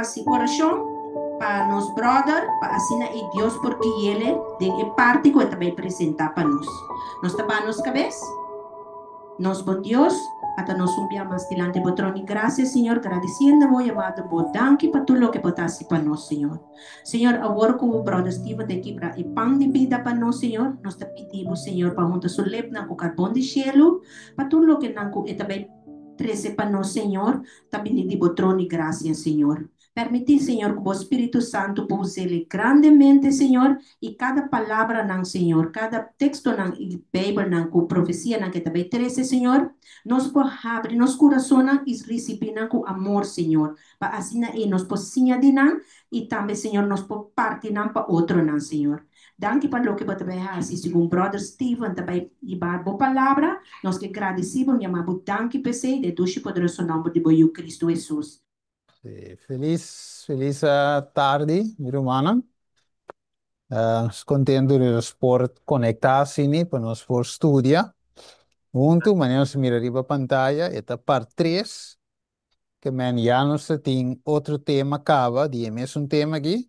hacer oración para nos brother, para así y Dios porque Él de parte que también presenta para nos. Nos tapa nos cabeza, nos buen Dios, hasta nos un día más delante de trono. Gracias, Señor, agradeciendo voy amado, por danke para todo lo que potas para nos, Señor. Señor, ahora como brother Steve de quebra y pan de vida para nos, Señor, nos te pedimos, Señor, para junto a su lepna con carbón de cielo, para todo lo que nanco y también 13 para nos, Señor, también de trono y gracias, Señor. Permitir, Señor, que o Espíritu Santo puse grandemente, Señor, y cada palabra, nan, Señor, cada texto, nan, y Bible, nan, con profecía, nan, que también 13, Señor, nos puede abrir, nos corazón, y recibir, nan, con amor, Señor, para así, y nos puede señalar, y también, Señor, nos puede partir, nan, para otro, nan, Señor. Danke para lo que você vai fazer, segundo brother Steven, também, e para a boa palavra, nós que agradecemos, e amamos, danke, PC, de Deus, poderoso nome de Boio Cristo Jesus. Feliz tarde, mi hermana. Contento de nos por conectarse para nos por estudiar. Junto, mañana se mira arriba a pantalla, esta parte 3, que mañana nos tem outro tema acaba, de mesmo tema aqui,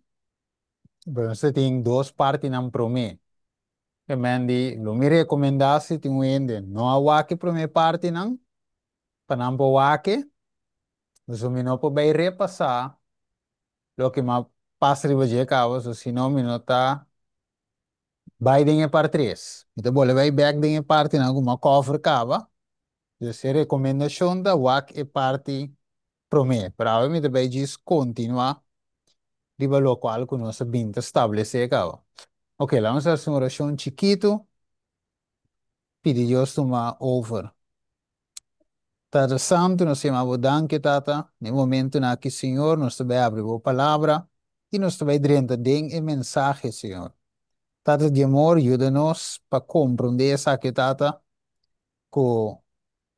pero nos tem duas partes não promê. Que mandi, lo me recomendasse tem um ende, não há wake primeira parte não, para não pôr wake, mas o menino pode bem repassar, lo que mais passa riba de cabo, so se não, menino tá vai dinheiro para três. Então, boleh vai back dinheiro parte na alguma cover cava. Se recomendação da WAC e parte promê. Para mim, vai diz continuar riba lo qual com nossa binta estabelecer cava. Ok, vamos fazer uma oração chiquito. Pedi Deus tomar over. Tata Santo, nós chamamos danke, Tata. No momento na que, Senhor, nós também abrimos a palavra e nós também dentro de mensagem, Senhor. Tata de amor, ajuda-nos para compreender essa que, Tata, com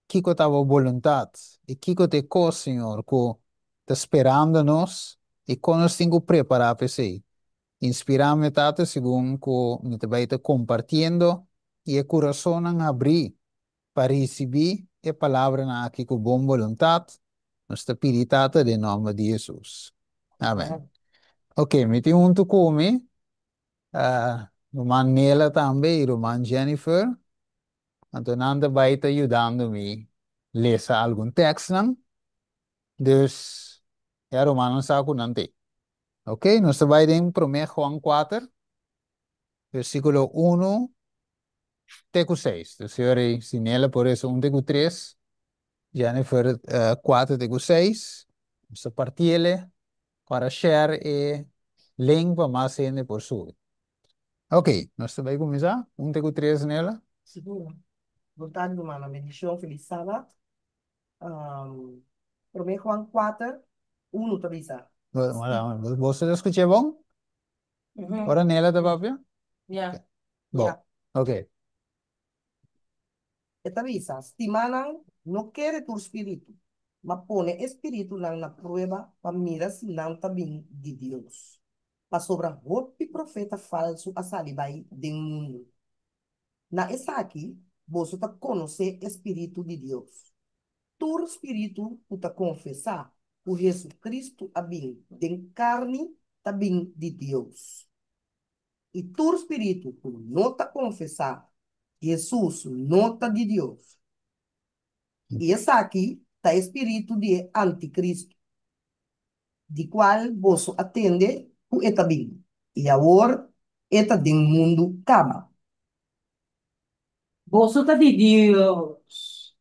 Kiko tava vontade e Kiko te co, Senhor, co te esperando-nos e com nós tenho preparar para isso. Inspirame, Tata, segundo co me te vai te compartilhando e o coração não abrir para receber a palavra na aqui com boa vontade. Nós te pedimos, Tata, em nome de Jesus. Amém. Ok, me tem um tu come, irmã Nela também, irmã Jennifer. Então, Nanda vai te ajudando-me ler algum texto, não? Dus, ja, Romanos ako nanti. Ok, nos vai em 1 Juan 4, versículo 1, teco 6. Dus, señor, sinela por eso 1 teco 3, Jennifer 4 teco 6. Nos partiele para share e link para mais gente por su. Ok, nos vai começar 1 teco 3 nela. Seguro. Boa tarde, irmã. Bendição, feliz sábado. Primeiro Juan 4, 1, Teresa. Você escutou bom? Ora nela da papia? Ya, Bom, ya. ok. Teresa, estimanan no quiere tu espíritu, mas pone espíritu na prueba para mirar se não está bem de Deus. Para sobra golpe profeta falso a salibai do mundo. Na essa aqui, você está conhecer espírito de Deus. Tu espírito puta confessar o Jesus Cristo a bem de carne tá bem de Deus. E tu espírito tu não tá confessar Jesus não tá de Deus. E essa aqui tá espírito de anticristo, de qual você atende o eta bem. E agora eta de mundo cama. Você tá de Deus.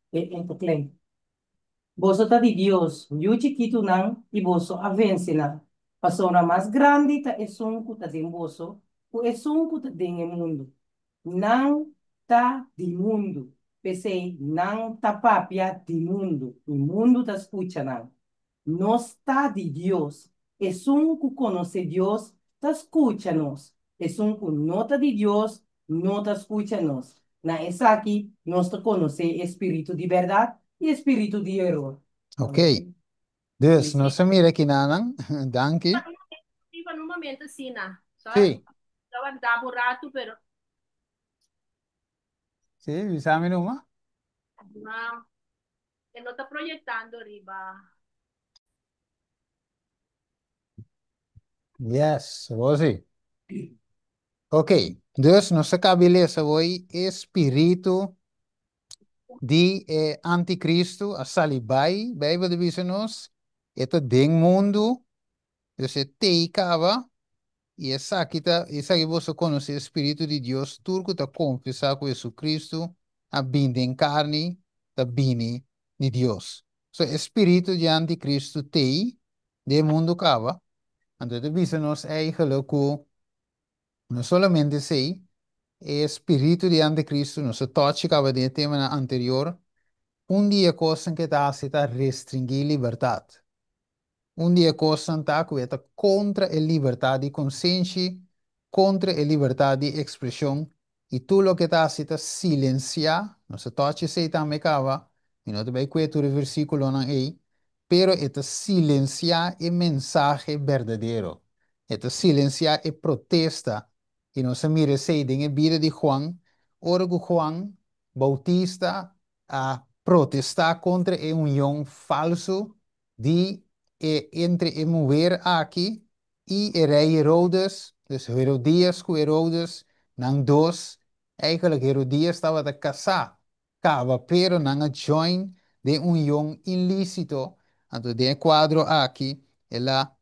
Você tá de Deus. Eu chiquito não e você a vence não. A pessoa mais grande tá é sunco tá de você. O é sunco tá de mundo. Não tá de mundo. Pensei, não tá papia de mundo. O mundo tá escuta não. Não está de Deus. É sunco conhece Deus, tá escuta nós. É sunco não tá de Deus, não tá escuta nós. Na essa aqui, nós te conhecer espírito de verdade e espírito de erro. Ok. Dus, nos mira aqui, Nanang. Danke. Iba num momento assim, né? Só Sí, aguardava um rato, pero sí, visame nomás. não, ele não está projetando arriba. Yes, Rosie. Ok, dus nossa cabeça foi espírito de anticristo, a salibai, Bíblia diz nos, eto den mundo, dus é teicava, e essa que você conhece o espírito de Deus, tudo está confessar com Jesus Cristo, a vinda em carne, da vinda de Deus. So, espírito de anticristo tei, de mundo cava, então diz nos eigenlijk que não somente sei, espírito de anticristo, não se toca cava de tema anterior, dia coisa que está restringir liberdade. Dia coisa está que está contra a liberdade de consciência, contra a liberdade de expressão, e tudo lo que está silenciar, não se toca sei também cava, e não te vai cueto o versículo não é, pero está silenciar o mensagem verdadeiro. Está silenciar a protesta, e não se mira sei em a vida de Juan, ora que Juan Bautista a protestar contra a união falso de entre a mulher aqui e o rei Herodes, dus Herodias com Herodes, não dois, eigenlijk Herodias estava a casar, cava, pero não a join de união ilícito, então de quadro aqui, ela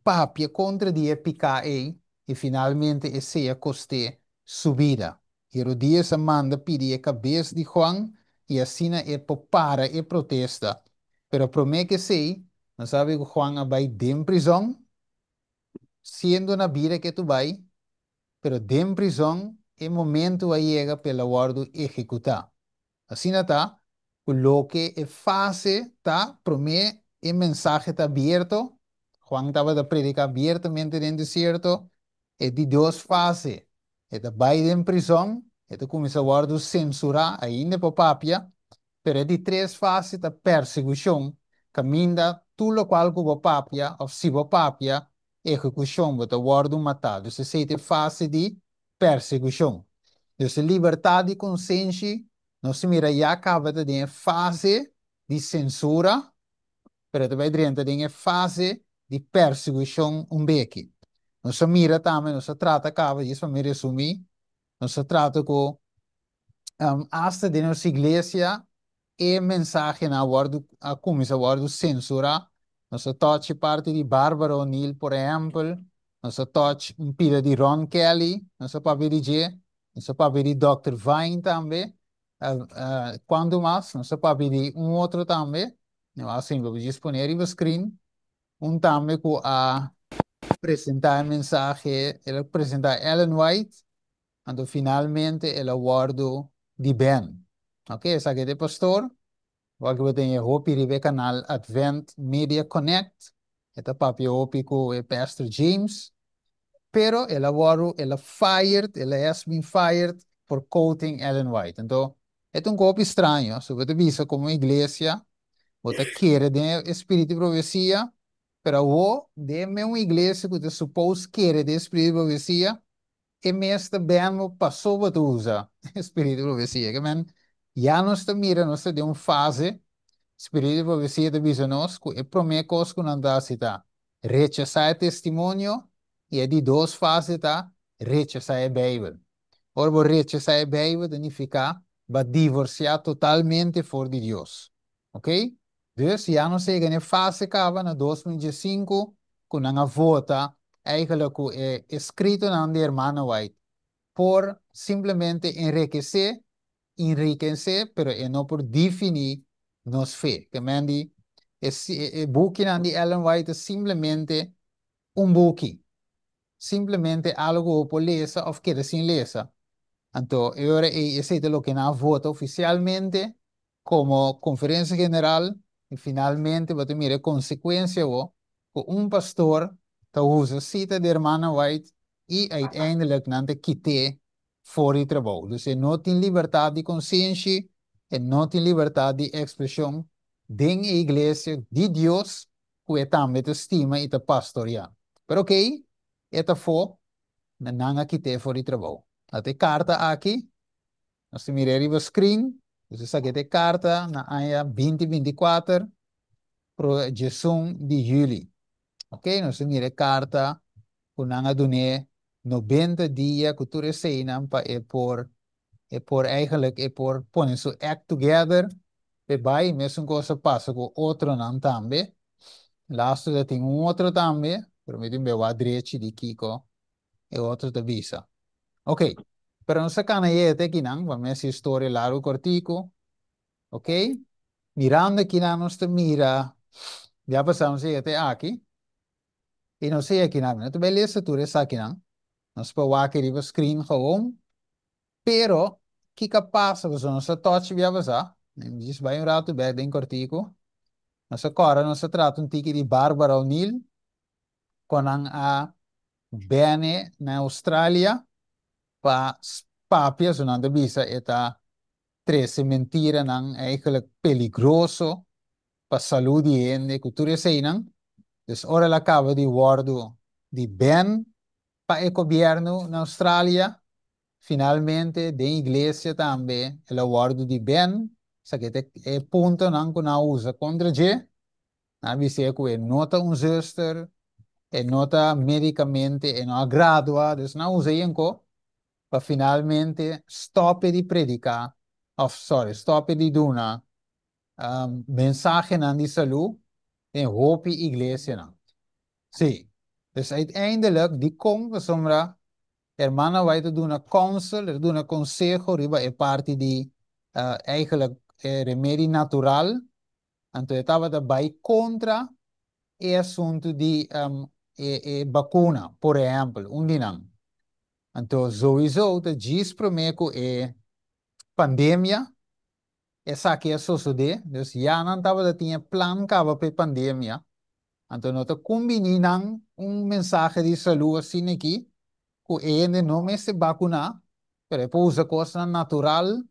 papia contra de picar e finalmente esse a custe subida. Herodias manda pedir a cabeça de Juan e assim é para e protesta. Pero promete que sei, não sabe que Juan vai de prisão, sendo na vida que tu vai, pero de prisão, e momento vai chegar pela ordem executar. Assim está, o que é fácil, tá? Promete, o mensagem está aberto. Juan estava a predicar abertamente no deserto, é de duas fases. Ele vai de prisão, ele começa a ordem censurar, ainda para papia, pero é de três fases da perseguição, caminha tudo o qual o papia, ou se o papia, execução, o ordem matar. Então, essa é a fase de perseguição. Então, liberdade de consciência, não se mira já acaba de fase de censura, pero também dentro de fase de perseguição beque. Não se mira também, não se trata, acaba, isso me resumir, não se trata com hasta de nossa igreja e mensagem na bordo a começar a bordo censura nossa touch parte de Barbara O'Neill por exemplo nossa touch um pila de Ron Kelly nossa papel de J nossa papel de Dr. Vine também quando mais nossa papel de outro também não assim vou disponível no screen também com a apresentar a mensagem ela apresentar Ellen White então finalmente ela abordo de Ben ok essa aqui é de pastor. Wag we den hopi ribe canal Advent Media Connect. Esta papi hopi ko Pastor James. Pero ela waru, ela fired, ela has been fired for quoting Ellen White. Então, é um golpe estranho. Se você visa como igreja, você quer de espírito de profecia, pero o de uma igreja que você supôs quer de espírito de profecia, e mesmo bem passou você usa espírito de profecia. Que men, já não está mira, não está de uma fase Espírito de profecia de visionos, que é promecos que não dá cita. Rechazar testemunho e é de duas fases, tá? Rechazar a Bíblia. Ora, vou rechazar a Bíblia significa vai divorciar totalmente fora de Deus. Ok? Dus, já não sei que fase acaba na 2015, quando a vota, eigenlijk é escrito na irmã White, por simplesmente enriquecer, pero não por definir nos fe. Que mandi, o book de Ellen White é simplesmente book. Simplesmente algo por ler ou querer sem ler. Então, agora esse é o que na vota oficialmente como conferência general e finalmente vai ter a consequência que pastor tá usa cita de irmã White e uiteindelijk não te quite fora de trabalho. Dus não tem liberdade de consciência e não tem liberdade de expressão dentro da igreja de Deus que também te estima e te pastoreia. Pero ok, esta foi não quite fora de trabalho. Até carta aqui, nós miramos o screen, você sabe que carta na área 2024 para 1 de julho. Ok? Nós miramos carta kunanga dune 90 dias que tu resignan pa por eigenlijk por ponen su act together. E vai, mesmo cosa passa com outro não também. Lasto da tem outro também, permite me o direito de Kiko e outro da visa. Ok, pero não se cana yete aqui não, vamos essa história largo cortico, ok? Mirando aqui não nos mira, já passamos yete aqui, e não sei aqui não, não te beleza tu res aqui não, nós para aqui riba screen gewoon, pero que passa, você não se touch via passar, diz vai um rato bem cortico. Nasa kora, nasa tratong tiki di Barbara O'Neill, konang a bene na Australia, pa papia, sunanda bisa, eta 13 mentira nang eigenlijk peligroso pa saludi ende, cultura seinang. Dus ora la cava di wordo di ben pa e governo na Australia, finalmente de iglesia tambe, e la wordo di ben, sa che e punto nang kuna usa contra je, na bisa ko e nota un zuster, e nota medicamente e não gradua, dus não usa ko para finalmente stop di predica, of sorry, stop di duna mensagem aan die salu en hoop iglesia na. Sim. Dus uiteindelijk die komt sombra hermana wij te doen een counsel, er doen een consejo riba e parte di eigenlijk remedie natural, en toen estava daarbij contra e assunto di vacuna, por exemplo, dinang. Então, sowieso, de diz promeco é pandemia, essa aqui é suceder, dus já não estava de tinha plan cava para pandemia. Então, nós combinam mensagem de saúde assim aqui, que ainda não me se vacunar, pero para usar coisa natural,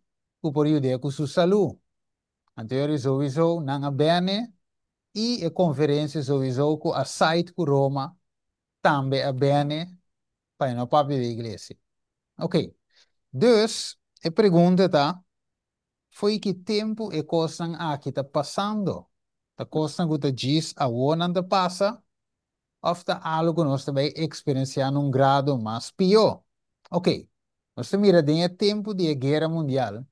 que por ajudar com sua saúde. Então, sowieso, não é bem, e a conferência sowieso, com a site com Roma, também é bem, para não papel da igreja. Ok. Dus, a pergunta tá, foi que tempo e coisa aqui está passando? A coisa que está diz a onde passa, ou está algo que nós também experienciando grado mais pior? Ok. Nós mira de tempo de guerra mundial.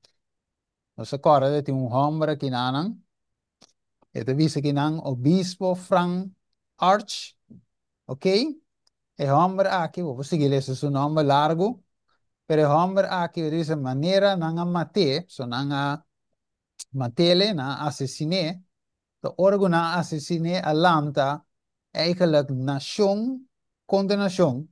Nós agora tem homem aqui na ele diz que não, obispo Frank Arch, ok? E homem aqui, vou seguir esse seu nome largo. Pero hombre aqui de essa maneira não mate, só não matele, não assassine, o órgão não assassine a lanta, eigenlijk nação contra nação,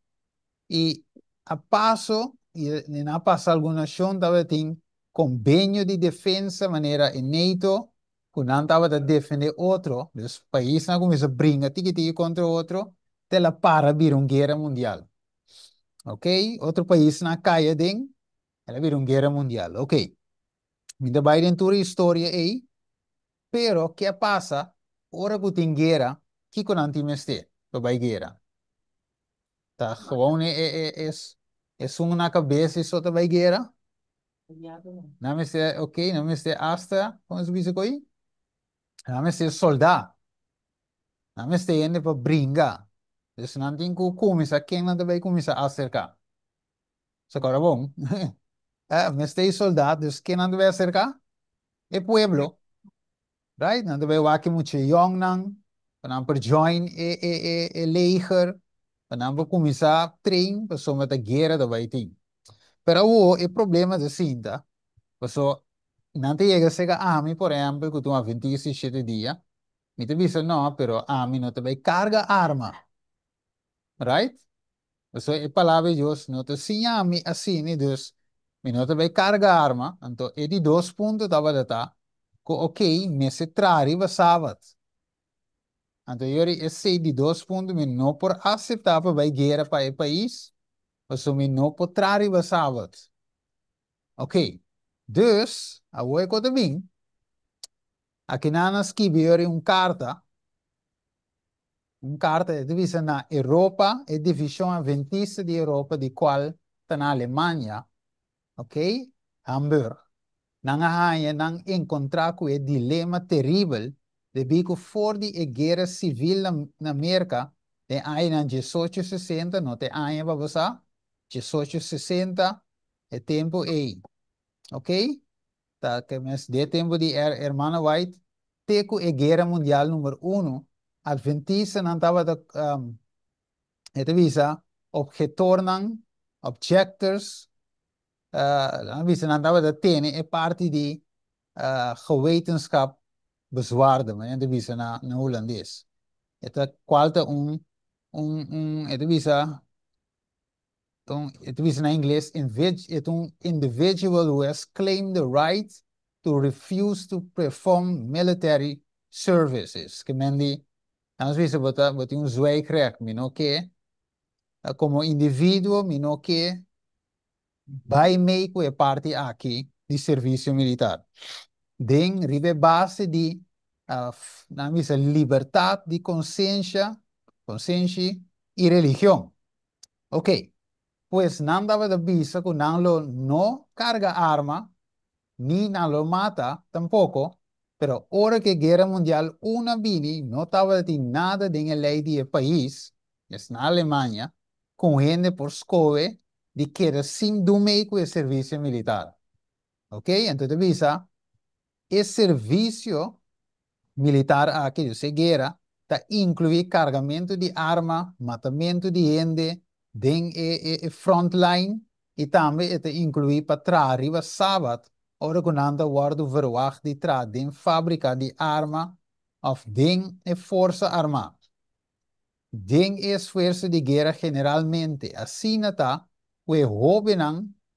e a passo, e na passa alguma nação, talvez tem convênio de defesa, maneira em NATO, que não estava a defender outro, os países não começam a brigar tiki contra outro, ela para vir uma guerra mundial. Ok? Outro país na caia dentro, ela vira uma guerra mundial. Ok. Ainda vai dentro da história aí, pero o que passa? Ora que tem guerra, que que não tem mais para vai guerra? Tá, gewoon é um na cabeça e só vai guerra? Não me sei, ok, não me sei hasta, como se diz aí? Não me sei soldado. Não me sei ainda para brincar. Dus não tem que começar, quem não vai começar a acercar? Só agora bom. Me sei soldado, dus quem não vai acercar? É pueblo. Right? Nou, daarbij waken moet je jong nang, dan per join leger, dan per commissar train, per so met de guerra daarbij ting. Pero o problema de cinta, per so, nante llega sega ami, por ejemplo, que tu a 27 dias, mi te dice no, pero ami no te vai carga arma. Right? Per so, e palavra Deus, no te sinha ami assim, dus, mi no te vai carga arma, então, e di 2 puntos dava data, ok, me se trari va sábado. Então, eu sei de 2 puntos, mas não por aceitar para a guerra para o país, mas também não por trazer o sábado. Ok. Dus, a eu que também, aqui na escrever carta, divisa na Europa, e divisão adventista de Europa, de qual está na Alemanha, ok? Hamburg. Nang ahaya nang encontrar com o dilema terrível de bico for de guerra civil na América, De aí na 1860, não tem aí para passar. 1860 é tempo aí. Ok? Tá, que mas de tempo de Hermana White, teco é guerra mundial número 1. Adventista não estava da, visa, objetornan, objectors, visa não estava da tene, é parte de gewetenschap bezwaarden, maar de visa na holandês. Het qualta het visa, het visa na inglês, het individual who has claimed the right to refuse to perform military services. Que men die, dan visa wat een zwijgrecht, mino que, como individuo, mino que, vai meio é parte aqui de serviço militar. Den ribe base de na misa liberdade de consciência e religião. Ok, pues não dava de visa que não lo no carga arma, ni não lo mata tampoco, pero ahora que guerra mundial una vini, não estava de nada de lei de país, es na Alemanha, com gente por escove de que era sem do meio de serviço militar. Ok, então de visa, esse serviço militar aqui de cegueira tá inclui carregamento de arma, matamento de gente, den frontline e também está inclui para trás arriba sábado, hora que nanda guardo verwacht de trás den fábrica de arma of den força armada. Den esforço de guerra generalmente assim está, o jovem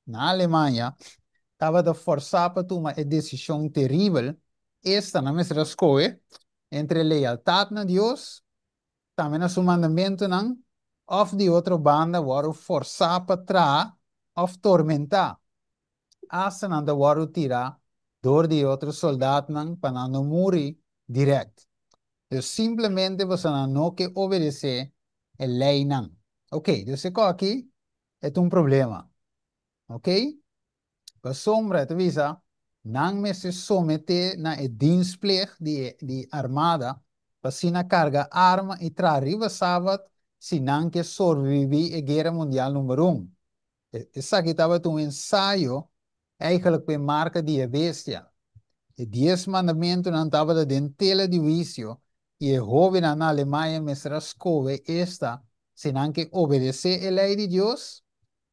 na Alemanha estava de forçar para tomar uma decisão terrível, esta na mesma escolha, entre lealtade a Deus, também a seu mandamento, não, ou de outra banda, waru forçar para trás, ou tormentar, hasta não da waru tirar, dor de outro soldado, não, para não morrer direto. Então, simplesmente você não que obedecer a lei, não. Ok, então aqui é um problema. Ok? A sombra, te visa, não me se somete na dienstplicht de armada, para se na carga arma e arriba sábado, se não que sobrevive a guerra mundial número 1. Essa aqui estava um ensaio, eigenlijk bij marca de bestia. De 10 mandamentos não estava dentro tela de vício, e o jovem na Alemanha me escove esta, se não que obedecer a lei de Deus,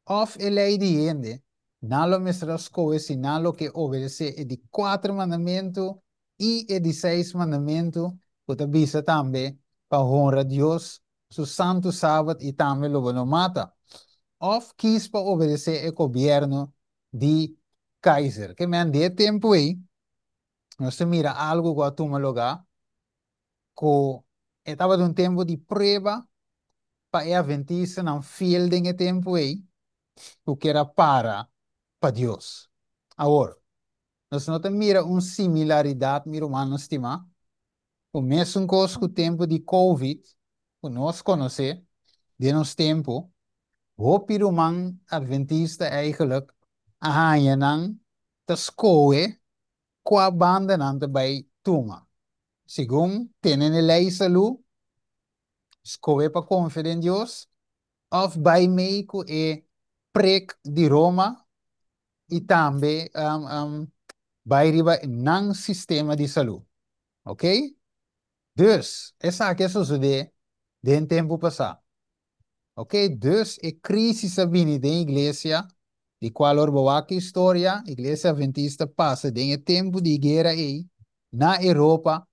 of a lei de gente, não lo mestras coisas, sino lo que obedece é de 4 mandamentos e é de 6 mandamentos, que avisa também para honrar Deus, su santo sábado e também lo não mata. Of quis para obedecer o governo de Kaiser. Que me de tempo aí, nós mira algo que a toma lugar, que estava de tempo de prova para a adventista não fiel de tempo aí, porque era para Deus. Agora, nós não mira uma similaridade, meu irmão, estima, o mesmo coisa com o tempo de Covid, que nós conhecemos, de nosso tempo, o pirumang adventista eigenlijk, a hanha não, te escoe, com a banda não te vai tuma. Segundo, tem a lei saúde, escoe para confiar em Deus, of by meio com o prek de Roma, e também vai riba ng sistema de saúde. Ok? Dus, essa aqui é sucede de tempo passado. Ok? Dus, a crise sabine da igreja, de qual orboa que história, a igreja adventista passa de tempo de guerra aí, na Europa,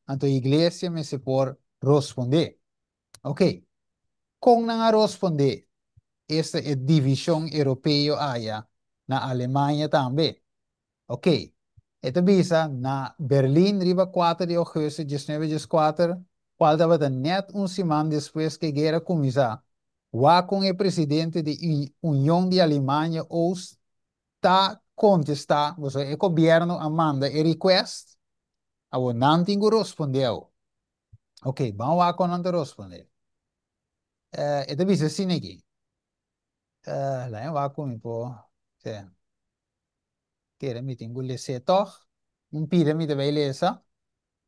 então a igreja me se por responder. Ok? Com não responder, esta é divisão europeia aí, na Alemanha também. Ok. Ito bisa na Berlin, riba 4 de agosto, 1914, qual estava net semana depois que a guerra começou. Wa com o presidente da União de Alemanha, Oost, está contestar, o governo manda a request, a o não tinha respondeu. Ok, vamos lá com não responder. Ito bisa assim aqui. Lá eu vou com po, que era me tenho que ler toch, pirâmide beleza.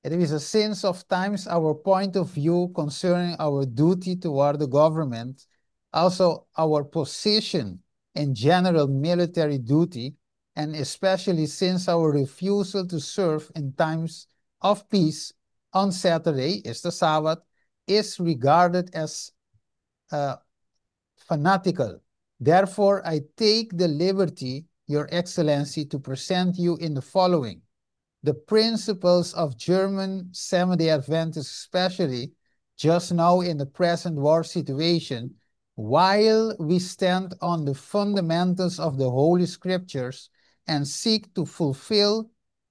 It is a sense of times our point of view concerning our duty toward the government, also our position in general military duty, and especially since our refusal to serve in times of peace on Saturday, is the Sabbath, is regarded as fanatical. Therefore, I take the liberty, Your Excellency, to present you in the following. The principles of German Seventh-day Adventists, especially just now in the present war situation, while we stand on the fundamentals of the Holy Scriptures and seek to fulfill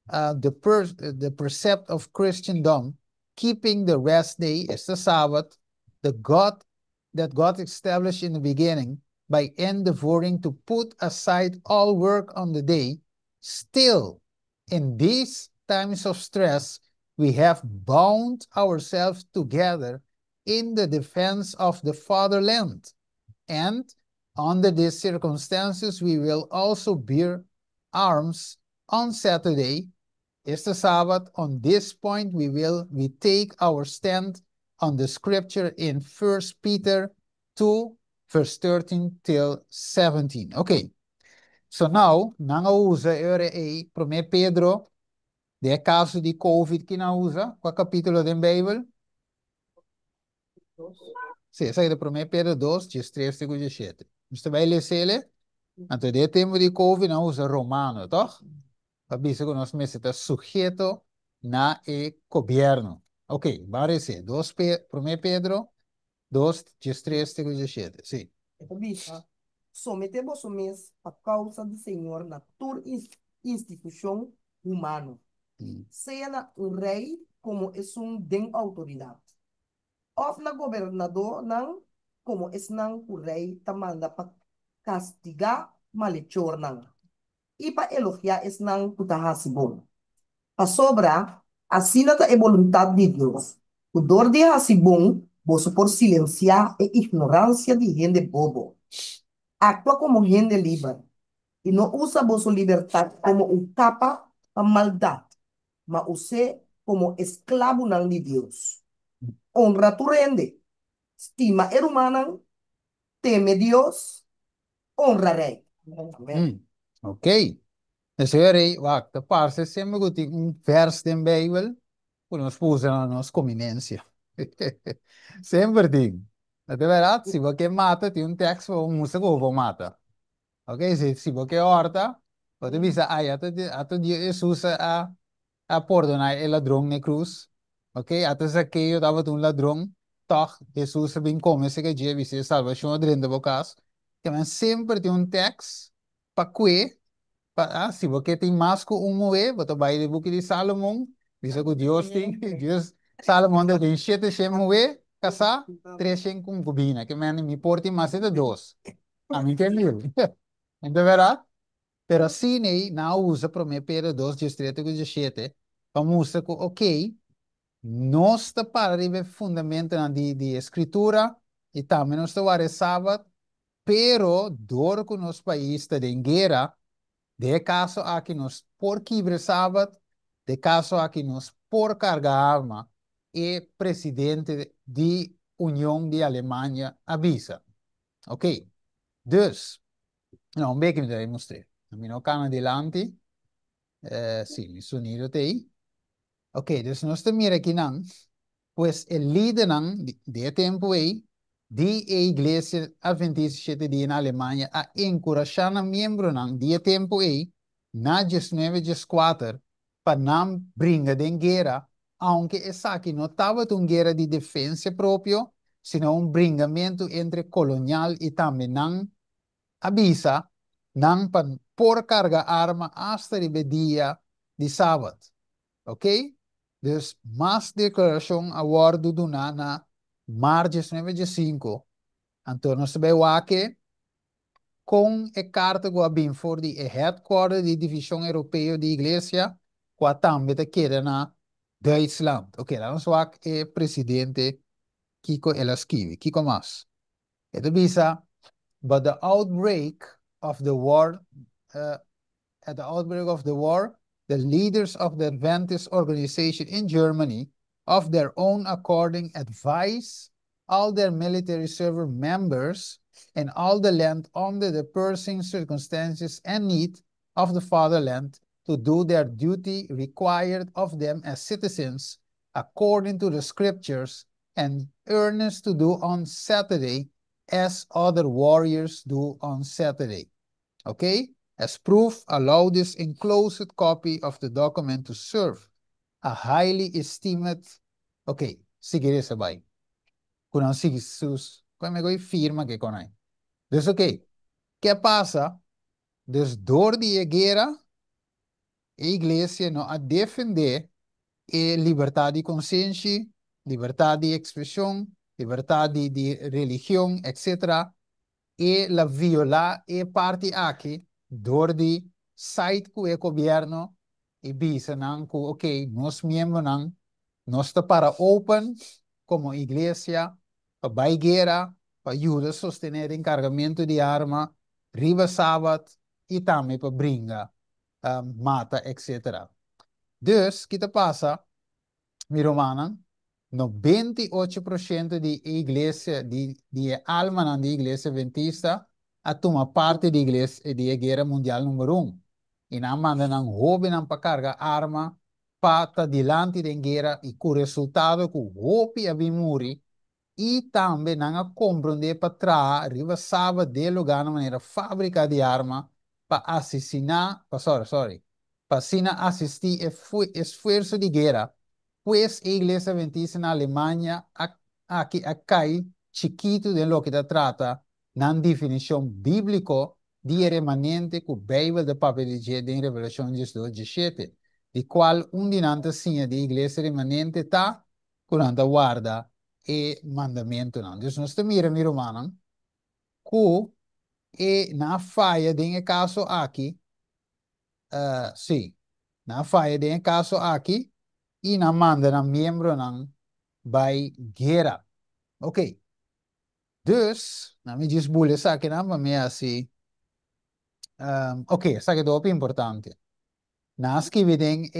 the precept of Christendom, keeping the rest day is the Sabbath, that God established in the beginning, by endeavoring to put aside all work on the day, still in these times of stress, we have bound ourselves together in the defense of the fatherland. And under these circumstances, we will also bear arms on Saturday. Is the Sabbath. On this point, we take our stand on the scripture in 1 Peter 2, verse 13 till 17. Okay. So now, nangausa ere e prome Pedro, de caso di COVID que não usa, qual capítulo da Bíblia? Sim, sai da prome Pedro 2, 13 e 17. Você vai ler ele? Então, de tempo de COVID não usa romano, toch? Avisa que nós meses está sujeito na governo. Ok, vamos dizer, 1 Pedro 2, 13 e 17. Sim. Então, bicha, sometemos o mês a causa do Senhor na tua instituição humana. Seja um rei como é um den autoridade. Of na governador não, como é não o rei te manda para castigar malhechor não. E para elogiar é não tu tá bom. A sobra, assim não é vontade de Deus. O dor de bom, você por silenciar a ignorância de gente bobo. Actúa como gente livre. E não usa vossa liberdade como um capa para maldade, mas use como escravo não de Deus. Honra tu rende, estima ser humano, teme Deus, honra rei. Amém. Ok. Dus hör wacht, de paarse sempre goed vers den Bijbel, voor ons spozen aan ons conveniência. Sempre ding. Dat é verdade, se você mata, tem tekst voor moest ik over mata. Ok, se você horta, você visa, ato Jesus a perdonar el ladrón na cruz. Ok, ato Zaqueu dava um ladrão, toch, Jesus bem como esse que dia, visa salvação dentro do caso. Que sempre tem tekst, para que se você tem mais que moe, você vai ler o book de Salomão, diz que Deus tem, Deus, Salomão tem 7 moe, casar, 3 concubina, que me porte mais de 2. A mim que é mil. Então, verdade? Pero assim, não usa para mim, pero 2, 13, 17, para mostrar que, ok, nós está para arriba fundamento de escritura, e também nós está para sábado, pero, dor que nos país está em guerra, de caso aqui nos por quibre sábado, de caso aqui nos por carga arma, e presidente de União de Alemanha avisa. Ok? Dus, não, bem que me deve mostrar. A mim não can adelante. Sim, o sonido está aí. Ok, dus nós estamos aqui não. Pues el líder de tempo aí, de a Igreja Adventista de na Alemanha a encorajar os membros de tempo aí, na 19 4, para não brincar de guerra, aunque essa aqui não estava uma guerra de defesa própria, sino um bringamento entre colonial e também não avisa, não para por carga arma hasta o dia de sábado. Ok? Dus mas declaração awardo do na março 95. Então nós sabemos que com a carta que abim for de headquarter de divisão europeia de igreja, que também queda na Duitsland. Ok, lá nós vamos o presidente Kiko Elaskivi. Kiko mas. Ito bisa, but the outbreak of the war, at the outbreak of the war, the leaders of the Adventist organization in Germany, of their own according, advise all their military server members and all the land under the pressing circumstances and need of the fatherland to do their duty required of them as citizens according to the scriptures, and earnest to do on Saturday as other warriors do on Saturday. Okay? As proof, allow this enclosed copy of the document to serve a highly esteemed. Okay, seguiré sabay. Kung sige sus, kung may firma que konay. Dus okay, ¿qué pasa? Dus door die guerra, a iglesia no a defender a liberdade de consciência, liberdade de expressão, liberdade de religião, etc. E la viola e parte aqui, door die site que o governo e bisa nang que, ok, nós membros nang, nós está para open como igreja, para baigueira, para ajudar a sostener encargamento de arma, riba sábado e também para brincar, mata, etc. Dus, kita passa, mi romana, 98% de igreja, de alma de igreja adventista, a tomar parte da igreja de guerra mundial número 1. E na manda não houve não para carga arma para dilante da guerra e com o resultado que houve a morrer e também não compreender para trás, revassava de lugar na maneira fábrica de arma para assassinar, para assistir esforço de guerra. Pues a Iglesia Adventista na Alemanha, aqui cai chiquito de lo que se trata, na definição bíblica de remanente que o Bíblia de papel de G em Revelação 17, de qual dinante sim de Igreja remanente está, quando guarda e mandamento não. Então, nós mira, mi romano, que na falha de caso aqui, sim, na falha de caso aqui, e na manda na membro ng by guerra. Okay. Dus, na mi disbule sa akin na mamaya si, okay, sa akin doon importante. Naskibi ding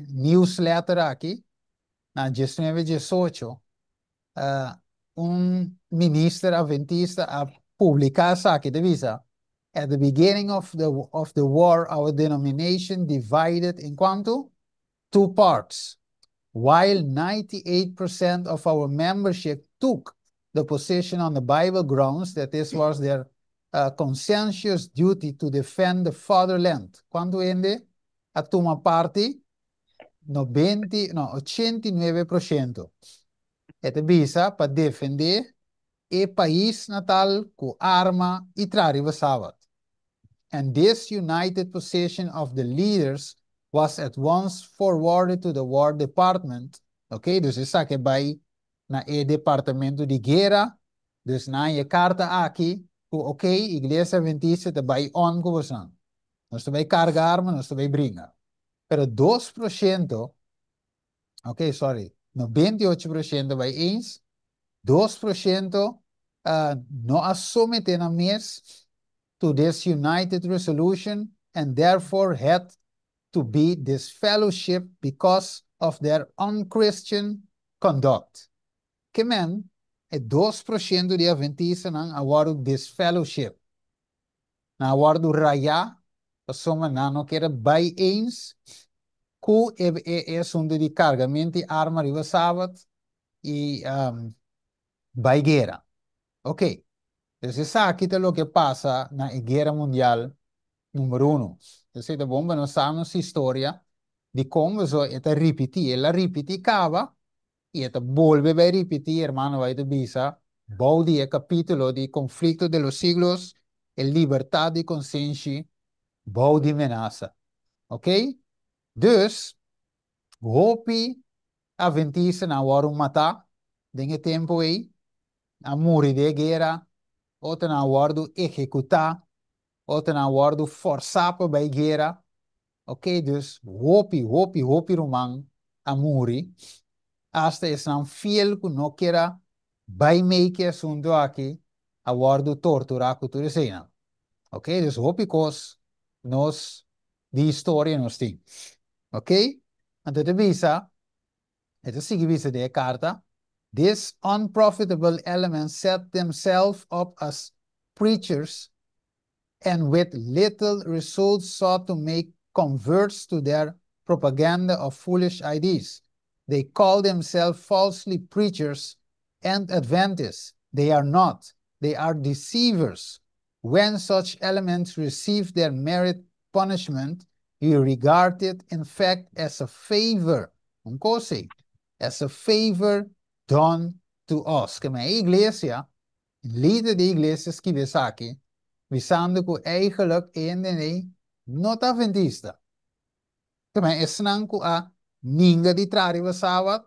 newsletter aqui, na 19-18, minister adventista a publicar sa akin, divisa. At the beginning of the war, our denomination divided in quanto? 2 parts. While 98% of our membership took the position on the Bible grounds that this was their conscientious duty to defend the fatherland. Quando ende a toma parte 89%. Et bisa para defender e país natal com arma e trariva sábado. And this united position of the leaders was at once forwarded to the War Department. Okay, dus isa que vai na departamento de guerra. Dus na je carta aqui, okay, Iglesia Adventista te vai on conversando. Nós vai carga arma, nós vai brincar. Pero 2%, okay, sorry, 98% vai eens, 2% não assume na mes to this united resolution and therefore had to be disfellowship because of their unchristian conduct. Que men, 2% de adventistas não awardo disfellowship. Na awardo raya, pessoa não quer bij eens, que é de cargamento de arma riva sábado e bij guerra. Ok. Entonces, aqui é o que passa na Guerra Mundial número 1. Entonces, é bom nós sabemos a história de como isso é repetir. Ela repete-cava e ela volve a repetir, hermano, vai te bisa. Baudi é capítulo de conflito de los siglos, e liberdade de consciência, baudi amenaça. Ok? Dus, hopi adventista na hora matar, dengue tempo aí, a morrer de guerra, outro na hora executar, outro na hora forçar para a guerra. Ok, dus hopi romang a morrer, hasta es não fiel que não queira vai make assunto aqui, a hora torturar a cultura cena. Ok, dus hopi cos nos die historia nos tem. Ok? Então, de visa, ito sige visa de carta. These unprofitable elements set themselves up as preachers and with little results sought to make converts to their propaganda of foolish ideas. They call themselves falsely preachers and Adventists. They are not. They are deceivers. When such elements receive their merit punishment, we regard it, in fact, as a favor. Un cosa? As a favor done to us. Que mijn iglesia, líder de iglesia Kibesaki, visando que eigenlijk een not adventista. Também é senang que a ninguém de trariva sábado,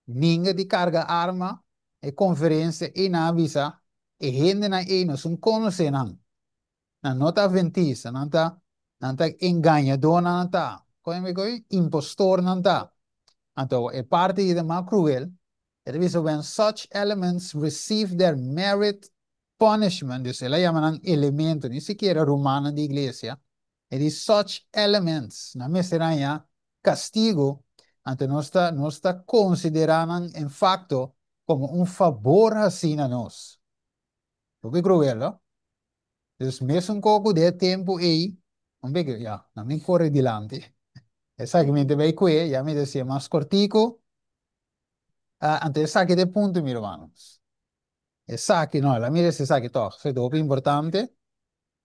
ninguém de carga arma, e conferência e na avisa, e gente na e nos conhece não. Na not adventista, não tá enganador não tá. Como é que impostor não tá. Então, é parte de mais cruel. It is when such elements receive their merit punishment, dus ela llaman elemento, ni siquiera romana de iglesia. It is such elements, na meseraña, castigo, ante no está considerando en facto como un favor así a nos. O que cruel, ¿no? Dus mesmo un pouco de tempo aí, un pouco, ja, não me corre dilante. Exactamente, vai qui, já me decía mais cortico, ante saque de punto, mi hermanos. Saque, no, la mira se saque todo, es dopo importante.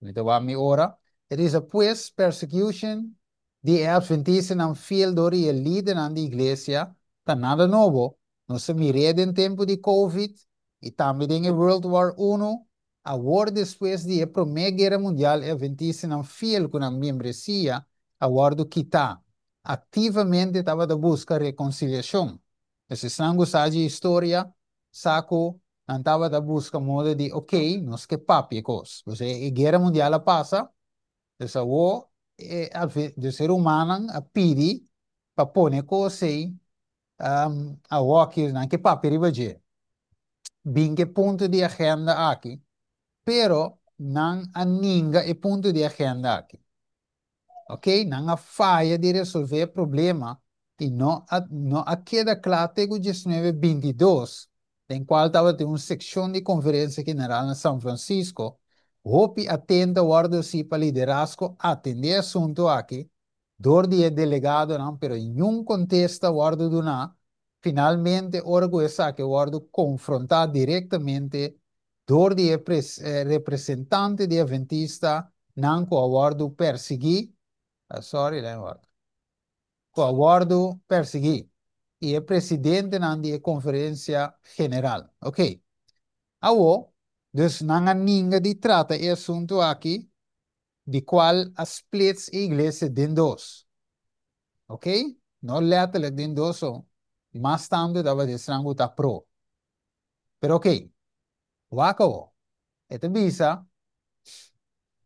Dito va mi ora. Het is a pues persecution die adventisten aan veel door je leden aan de iglesia. Dan nada novo. No se mire en tempo de COVID. Y también en World War I. Ahora después de la Primera Guerra Mundial, adventisten aan veel con la membresía. Ahora do quitar. Activamente estaba de buscar reconciliación. Esse sangue sabe história, saco andava da busca modo de, ok, nós que papi cos. Você, a guerra mundial passa, então o ser humano a pedir para pôr coisa a walk não que papi ribaje. Bem que ponto de agenda aqui, pero não a ninguém é ponto de agenda aqui. Ok? Não há falha de resolver problema e não queda claro que o 1922 em qual estava uma secção de conferência general em São Francisco, hope atenta guarda-se para liderazgo atender assunto aqui, dor de delegado não, pero em um contexto guarda do não, finalmente orgo essa que guardo confrontar diretamente dor de representante de adventista não com guardo perseguir, sorry, guardo, com guardo perseguir e é presidente da conferência general. Ok. Awo, dus não há ninguém de trata esse assunto aqui, de qual a splits a igreja em dois. Ok? Não letterlijk em dois, mas tanto dava de estrango tá pro. Pero ok, wakawo, esta visa,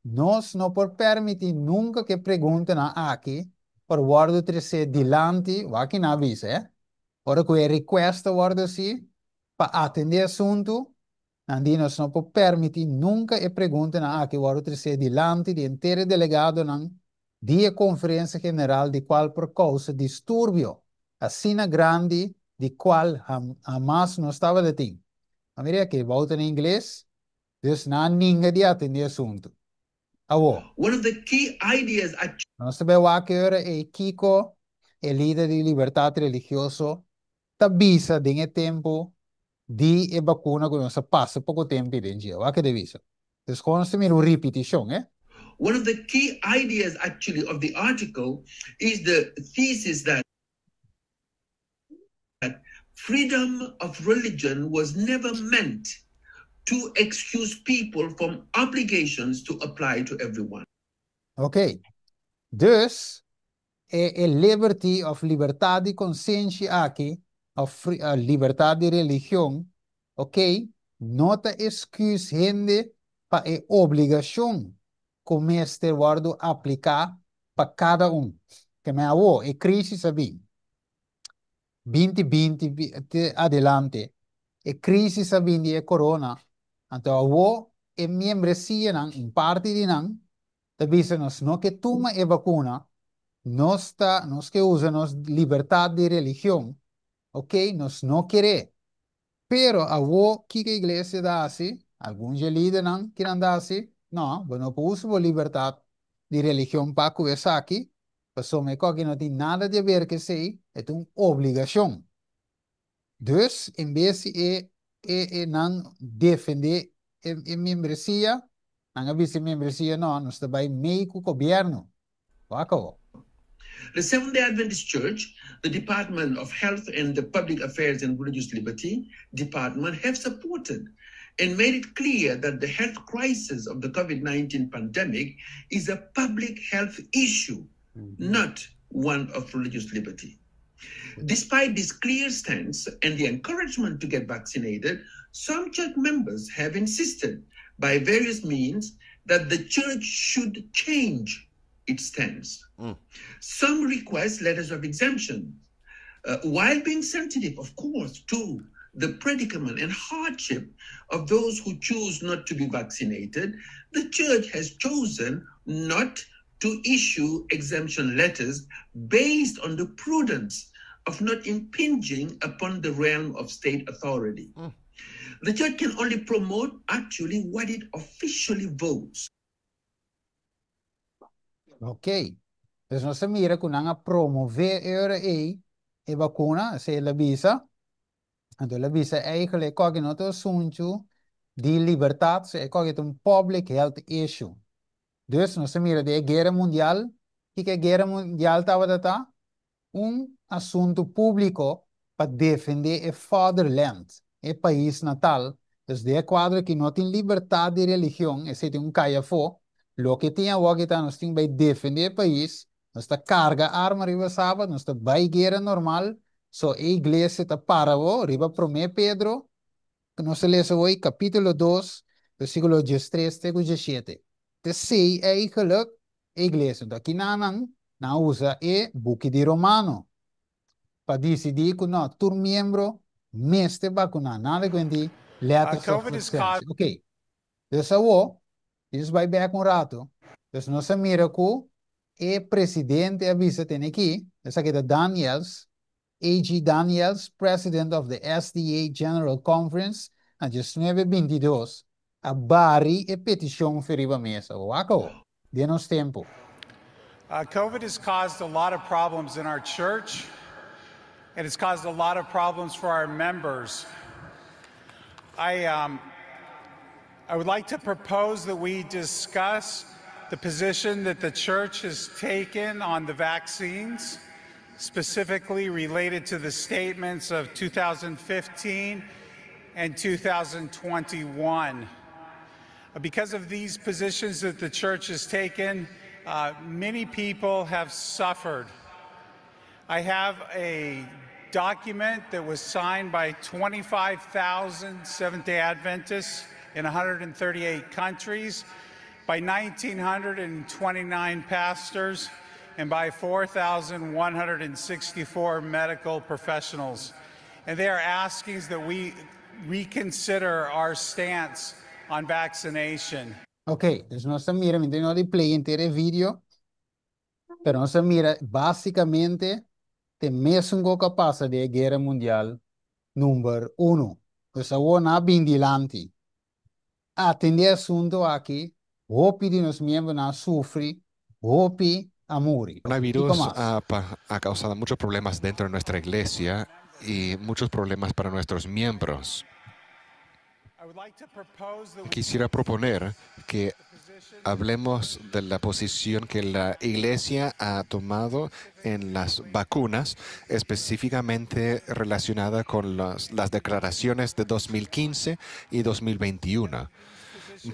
nós não por permitir nunca que perguntem aqui, por guardo trece dilante, waki na visa, Ora que requesta guarda assim, para atender assunto, Nandi nós não pode permitir nunca e pergunta na que o outro se dilante de inteiro delegado na dia conferência general de qual por causa distúrbio, assina grande de qual jamais não estava detém. A mira que volta em inglês, dus na ninguém de atender assunto. Awo. One of the key ideas Nós sabemos que era Kiko, el líder de liberdade religioso, tabisa de tempo di e vacuna con sa passa poco tempo in giro. Va che devisa. Desconoce mi repetition, one of the key ideas actually of the article is the thesis that freedom of religion was never meant to excuse people from obligations to apply to everyone. Ok. Dus, liberty of libertad de consciência aqui, of liberdade de religião, ok? Nota excuse gente para a obrigação como este guardo aplicar para cada Que me avô, e crise sabe. 2020 adelante, e crise sabe de corona. Então, avô, e membresia em parte de não, Avísanos, no que toma a vacuna, nos que usa nos libertad de religión, ok, nos no quiere. Pero a vos que a iglesia da así, algún líder não que anda así, no, bueno, pues usa libertad de religión para conversar aquí, pues me que no tiene nada de ver que sei, es una obligación. Dus, em vez de não defender a membresia, não avisa a membresia, não, nós também meio com o governo. Wacko. The Seventh-day Adventist Church, the Department of Health and the Public Affairs and Religious Liberty Department have supported and made it clear that the health crisis of the COVID-19 pandemic is a public health issue, not one of religious liberty. Despite this clear stance and the encouragement to get vaccinated, some church members have insisted by various means that the church should change its stance. Some request letters of exemption, while being sensitive, of course, to the predicament and hardship of those who choose not to be vaccinated. The church has chosen not to issue exemption letters based on the prudence of not impinging upon the realm of state authority. The church can only promote actually what it officially votes. Ok. Dus nós mira que não promover a vacuna, se ela visa. Então, ela visa eigenlijk que não tem assunto de liberdade, se é que um public health issue. Dus nós mira de guerra mundial, que a guerra mundial estava data assunto público para defender o fatherland, o país natal. Dus de quadro que não tem liberdade de religião, esse tem caia fo, lo que tinha o que está nós tem vai defender o país, nós está carga arma riba sábado, nós está vai guerra normal, so a igreja está para o riba promé Pedro, que nós lemos hoje capítulo 2, versículo 13 até 17. Te sei eigenlijk a igreja, então aqui não usa e book de Romano para decidir que não, todo membro mestre vacunar, nada que letters of exemption. Ok, então isso vai bem com rato. Então nós mira que o presidente avisa tem aqui, essa aqui é Daniels, A.G. Daniels, president of the SDA General Conference, a 1922, a bari e petição feriva mesa. Wacko, denos tempo. COVID has caused a lot of problems in our church, and it's caused a lot of problems for our members. I would like to propose that we discuss the position that the church has taken on the vaccines, specifically related to the statements of 2015 and 2021. Because of these positions that the church has taken, many people have suffered. I have a document that was signed by 25,000 Seventh-day Adventists in 138 countries, by 1,929 pastors, and by 4,164 medical professionals. And they are asking that we reconsider our stance on vaccination. Ok, então nós mira, me tenho de play inteiro vídeo, pero nós mira, basicamente, tem mesmo que passa de guerra mundial número 1. Então, na bindilante. Atender assunto aqui, hopi de nos membros na sufrir, hopi a morir. El coronavirus ha causado muchos problemas dentro de nuestra iglesia y muchos problemas para nuestros miembros. Quisiera proponer que hablemos de la posición que la iglesia ha tomado en las vacunas, específicamente relacionada con las declaraciones de 2015 y 2021.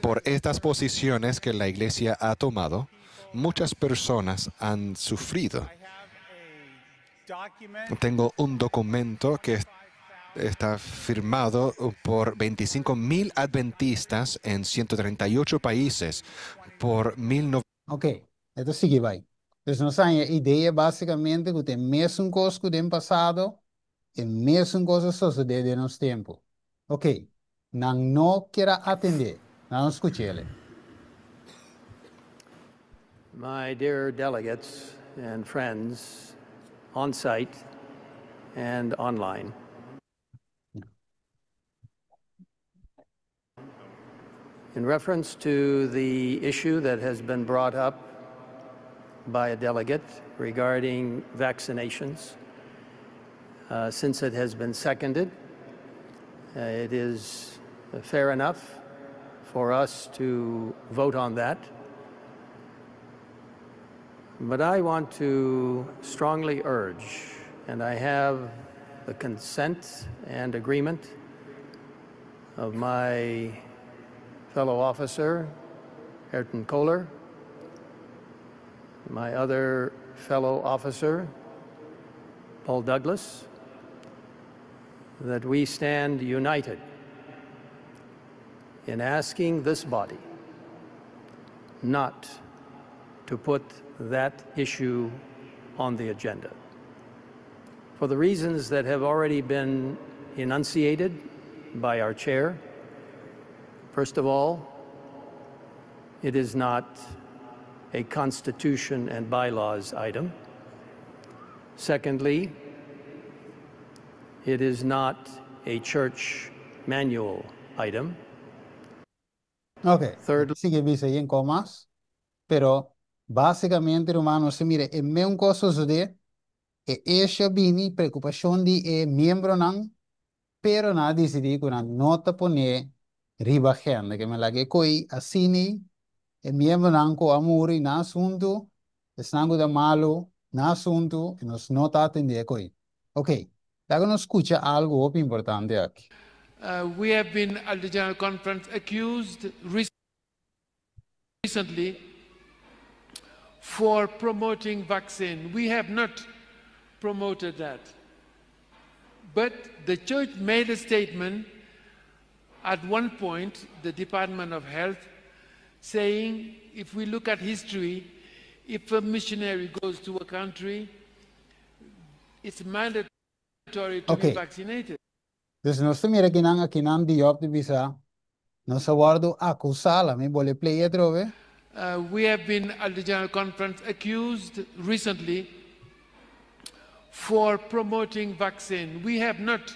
Por estas posiciones que la iglesia ha tomado, muchas personas han sufrido. Tengo un documento que está firmado por 25,000 adventistas en 138 países por 1900. Ok, então sigue vai. Então, nossa ideia basicamente que tem mesmo coisa que tem passado e mesmo coisa suceder no nosso tempo. Ok, não quer atender, não escute ele. My dear delegates and friends on site and online. In reference to the issue that has been brought up by a delegate regarding vaccinations, since it has been seconded, it is fair enough for us to vote on that. But I want to strongly urge, and I have the consent and agreement of my fellow officer, Ayrton Kohler, my other fellow officer, Paul Douglas, that we stand united in asking this body not to put that issue on the agenda. For the reasons that have already been enunciated by our chair, first of all, it is not a constitution and bylaws item. Secondly, it is not a church manual item. Ok, Thirdly, sí que dice ahí en comas, pero básicamente, hermano, se mire, é mesmo coisa de essa bini preocupação de membro não, pero na decidi que na nota pone riba agenda, que me la que coi assim, membro não com amor e na assunto, estando da malo na assunto, e nos nota atender coi. Ok, agora nos escuta algo importante aqui. We have been at the General Conference accused recently for promoting vaccine. We have not promoted that. But the church made a statement at one point, the Department of Health, saying if we look at history, if a missionary goes to a country, it's mandatory to be vaccinated. Dus nós temos aqui na Diop de Bisa, nós aguardo acusá-la, me vou play it over. We have been at the General Conference accused recently for promoting vaccine. We have not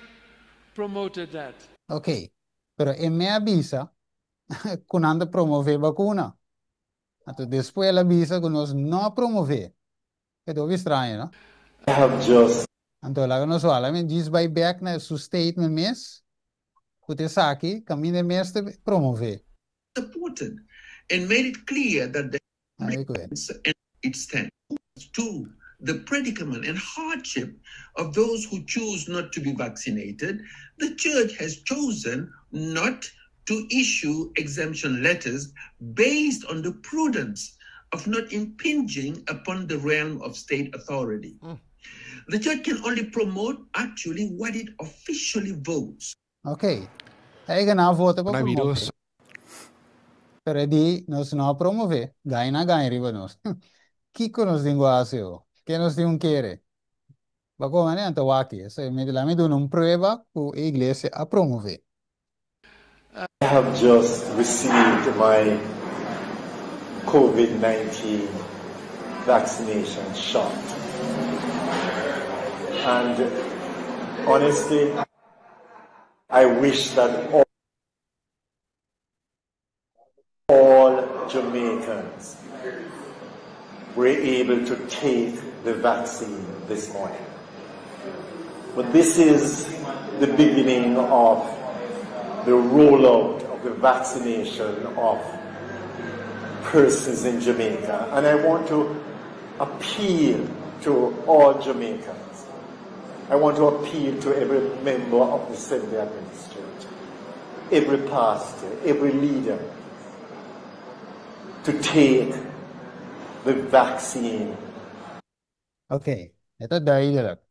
promoted that. Ok, pero me avisa que anda promover vacuna. Então depois ela avisa que nós não promover. É do estranho, não? I have just Então ela nos fala, mas diz vai back na seu statement mês, que te saque, caminho mês de promover. Supported and made it clear that the Aí que é. and it stands to the predicament and hardship of those who choose not to be vaccinated. The church has chosen not to issue exemption letters based on the prudence of not impinging upon the realm of state authority. The church can only promote actually what it officially votes. Ok, aí que não vota para promover. Coronavirus. Pero di nós não promover, ganha riba nós. Que nos linguagem o? Que nos tem querer? Bako né, então aqui, essa me dá me uma prova que a igreja a promover. I have just received my COVID-19 vaccination shot. And honestly, I wish that all Jamaicans were able to take the vaccine this morning. But this is the beginning of the rollout of the vaccination of persons in Jamaica. And I want to appeal to all Jamaicans. I want to appeal to every member of the Seventh-day Adventist Church, every pastor, every leader, to take the vaccine. Ok, ito duidelijk.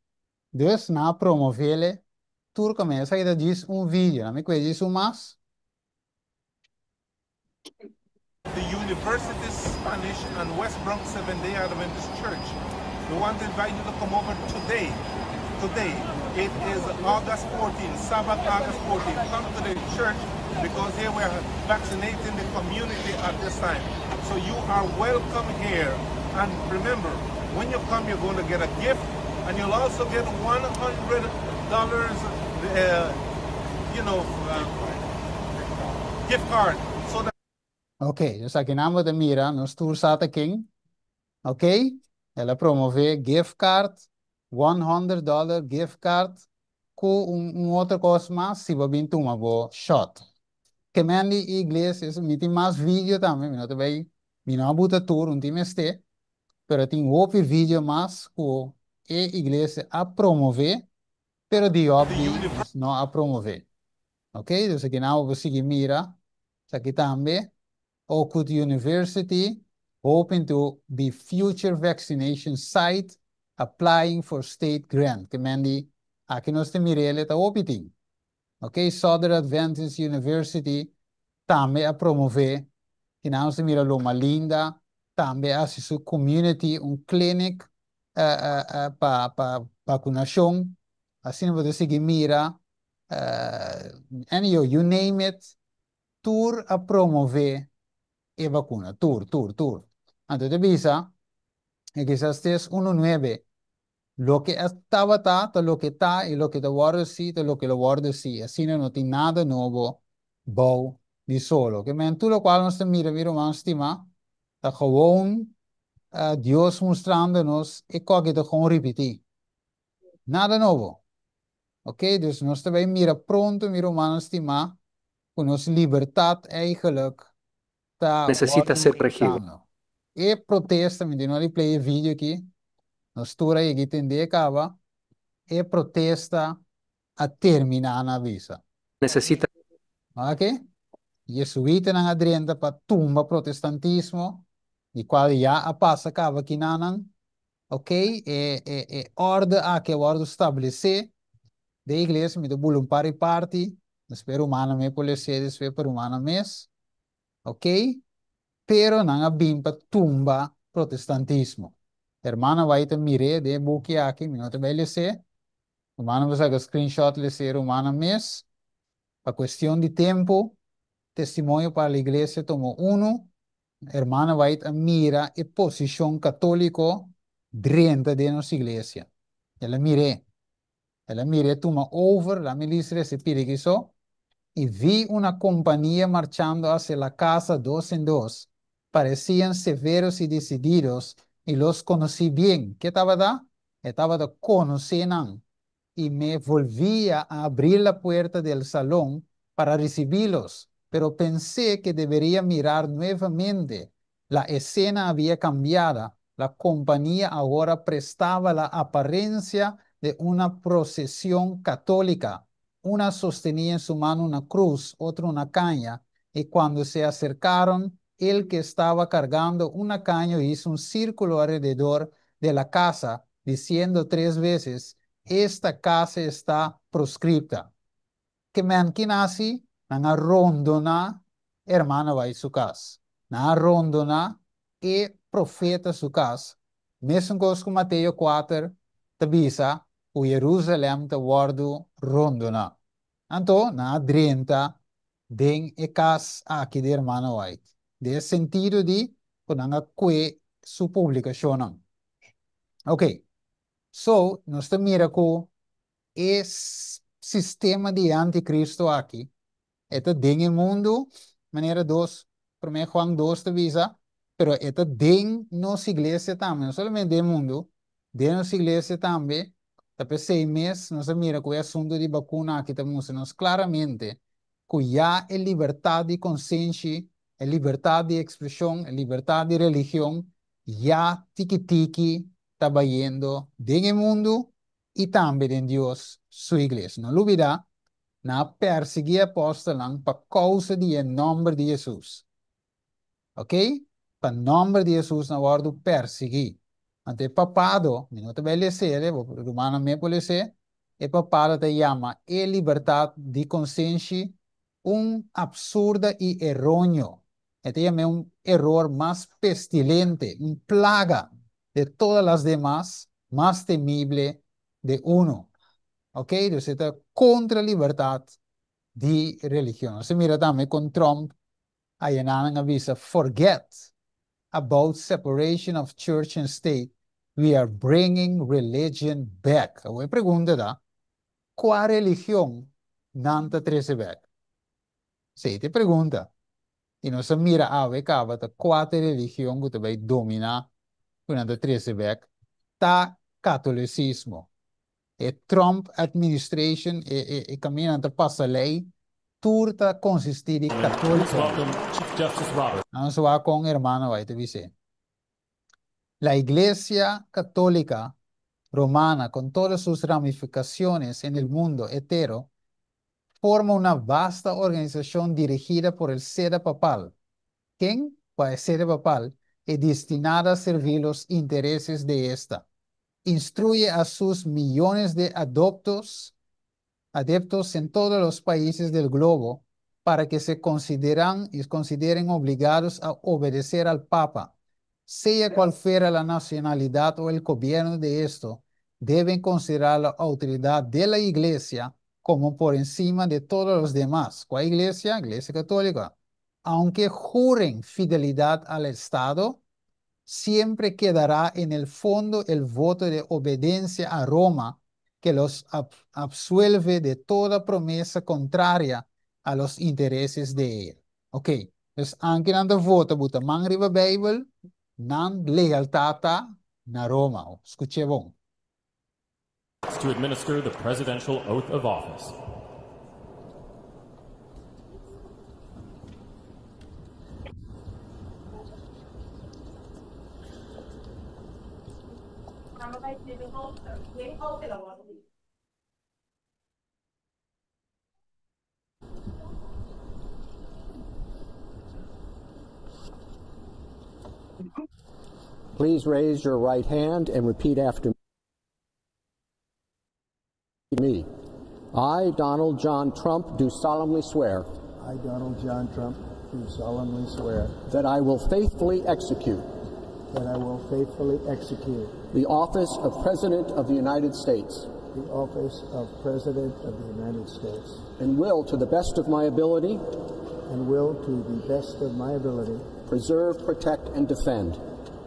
Dus na promoveren, toer começa a diz vídeo, na me diz mas. The University Spanish and West Bronx Seventh-day Adventist Church. We want to invite you to come over today. Today, it is August 14th, Sabbath, August 14th. Come to the church because here we are vaccinating the community at this time. So you are welcome here. And remember, when you come, you're going to get a gift, and you'll also get $100, gift card. So that Ok, dus aqui na de mira, nos tour sata king. Ok? Ela promove gift card, $100 gift card, com outra coisa mais, se vai vir uma boa shot. Que mandi igreja, me tem mais vídeo também, não também, me não abuta tour, não tem este, pero tem outro vídeo mais com a igreja a promover, pero de óbvio não a promover. Ok? Dus aqui não vou seguir mira, aqui também. Oakwood University, hoping to be future vaccination site, applying for state grant. Que mendi, aqui nós temos Mirele tá opiting. Ok, Southern Adventist University também a promover, que nós temos Loma Linda, também a sua community, clinic para vacunação. Assim você seguir mira, you name it, tour a promover e vacuna, tour. Antes de visa, quizás es 1.9. Lo que estaba está, lo que está, y lo que te guarda sí, lo que lo guarda sí. Así no tiene nada nuevo, bouw, di solo. Que men tú lo cual nos te mira, man, estima, dat gewoon Dios mostrándonos y que te gewoon repetir. Nada nuevo. Ok, dus nos te wij mira pronto, mira, man, estima, con ons libertad eigenlijk. Necesita ser regido. E protesta, me não play vídeo aqui, nós tura e aqui tem acaba, e protesta a terminar na visa. Necesita. Ok? Jesuíta não adrenda para tumba protestantismo, e qual já a passa acaba aqui nanan, ok? Ordem a que ordem estabelecer da igreja, me do voluntary party, espero humana me policia, espero humana mes, ok? Pero não bimpa tumba protestantismo. Hermana vai te mire de buki aqui, não te vai lecer. Hermana vai sacar screenshot lecer humana mes. A questão de tempo, testemunho para a igreja tomou uno. Hermana vai te mira e posição católico dentro de nossa igreja. Ela mire toma over, la milicia se pide que isso. Y vi una compañía marchando hacia la casa dos en dos. Parecían severos y decididos, y los conocí bien. ¿Qué estaba da? Estaba de conocían. Y me volvía a abrir la puerta del salón para recibirlos, pero pensé que debería mirar nuevamente. La escena había cambiado. La compañía ahora prestaba la apariencia de una procesión católica. Una sostenía en su mano una cruz, otra una caña, y cuando se acercaron, el que estaba cargando una caña hizo un círculo alrededor de la casa, diciendo 3 veces, esta casa está proscripta. Que men kinasi, nanga rondona, hermana vai su casa. Na rondona, e profeta su casa. Mesmo com Mateus 4, tabisa, o Jerusalém te guardo rondona. Então, na 30, den e cas aqui de hermano white. De sentido de, nanga que su publicação. Ok. So, nós te mira com esse sistema de anticristo aqui. Esta ding mundo, maneira 2, primeiro Juan 2 te visa, pero esta ding nossa igreja também, não somente de mundo, de nossa igreja também, até 6 meses, nós mira com o assunto de vacuna aqui, nós claramente, que já é liberdade de consciência, é liberdade de expressão, é liberdade de religião, já tiki-tiki, está vendo ding mundo, e também em Deus, sua igreja. Não olvidar, na perseguir apóstolos para causa de nome de Jesus. Ok? Para nome de Jesus, na hora de perseguir. Ante papado, não te vai ler, romano me pode ser, e papado te chama e liberdade de consciência absurda e errôneo. Este é error mais pestilente, plaga de todas as demás, mais temible de uno. Ok? Dus het is contra libertad de religión. Se mira también con Trump, hay una avisa, forget about separation of church and state, we are bringing religion back. Agora pergunta da, qual religião não está trazendo back? Sei, te pergunta. E nós mira a ver qual religião que vai dominar quando está trazendo back? Tá catolicismo. E Trump administration e caminhando passa lei, turta consistir em católico. Chief Justice Roberts. Vamos lá com o hermano vai te dizer. La Iglesia Católica Romana, con todas sus ramificaciones en el mundo entero, forma una vasta organización dirigida por el sede papal, quien, para el sede papal, es destinada a servir los intereses de esta. Instruye a sus millones de adeptos en todos los países del globo para que se consideren obligados a obedecer al Papa. Sea cual fuera la nacionalidad o el gobierno de esto, deben considerar la autoridad de la Iglesia como por encima de todos los demás. ¿Cuál iglesia? Iglesia Católica. Aunque juren fidelidad al Estado, siempre quedará en el fondo el voto de obediencia a Roma, que los absuelve de toda promesa contraria a los intereses de él. Ok, dus anche nando voto buta mangriva Bible, nan lealtata na Roma. Escuche bom. To administer the presidential oath of office. Please raise your right hand and repeat after me. I, Donald John Trump, do solemnly swear. I, Donald John Trump, do solemnly swear. That I will faithfully execute. That I will faithfully execute. The office of President of the United States. The office of President of the United States. And will, to the best of my ability. And will, to the best of my ability. Preserve, protect, and defend.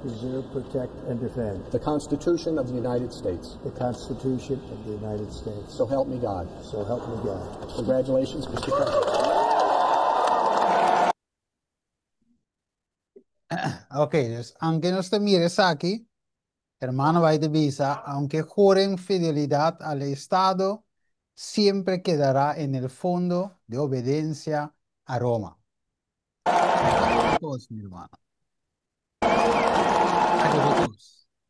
Preserve, protect, and defend. The Constitution of the United States. The Constitution of the United States. So help me God. So help me God. Congratulations, Mr. President. Ok, dus aunque no te mires aquí, hermano va a visa, aunque juren fidelidad al Estado, siempre quedará en el fondo de obediencia a Roma. Todos, mi hermano.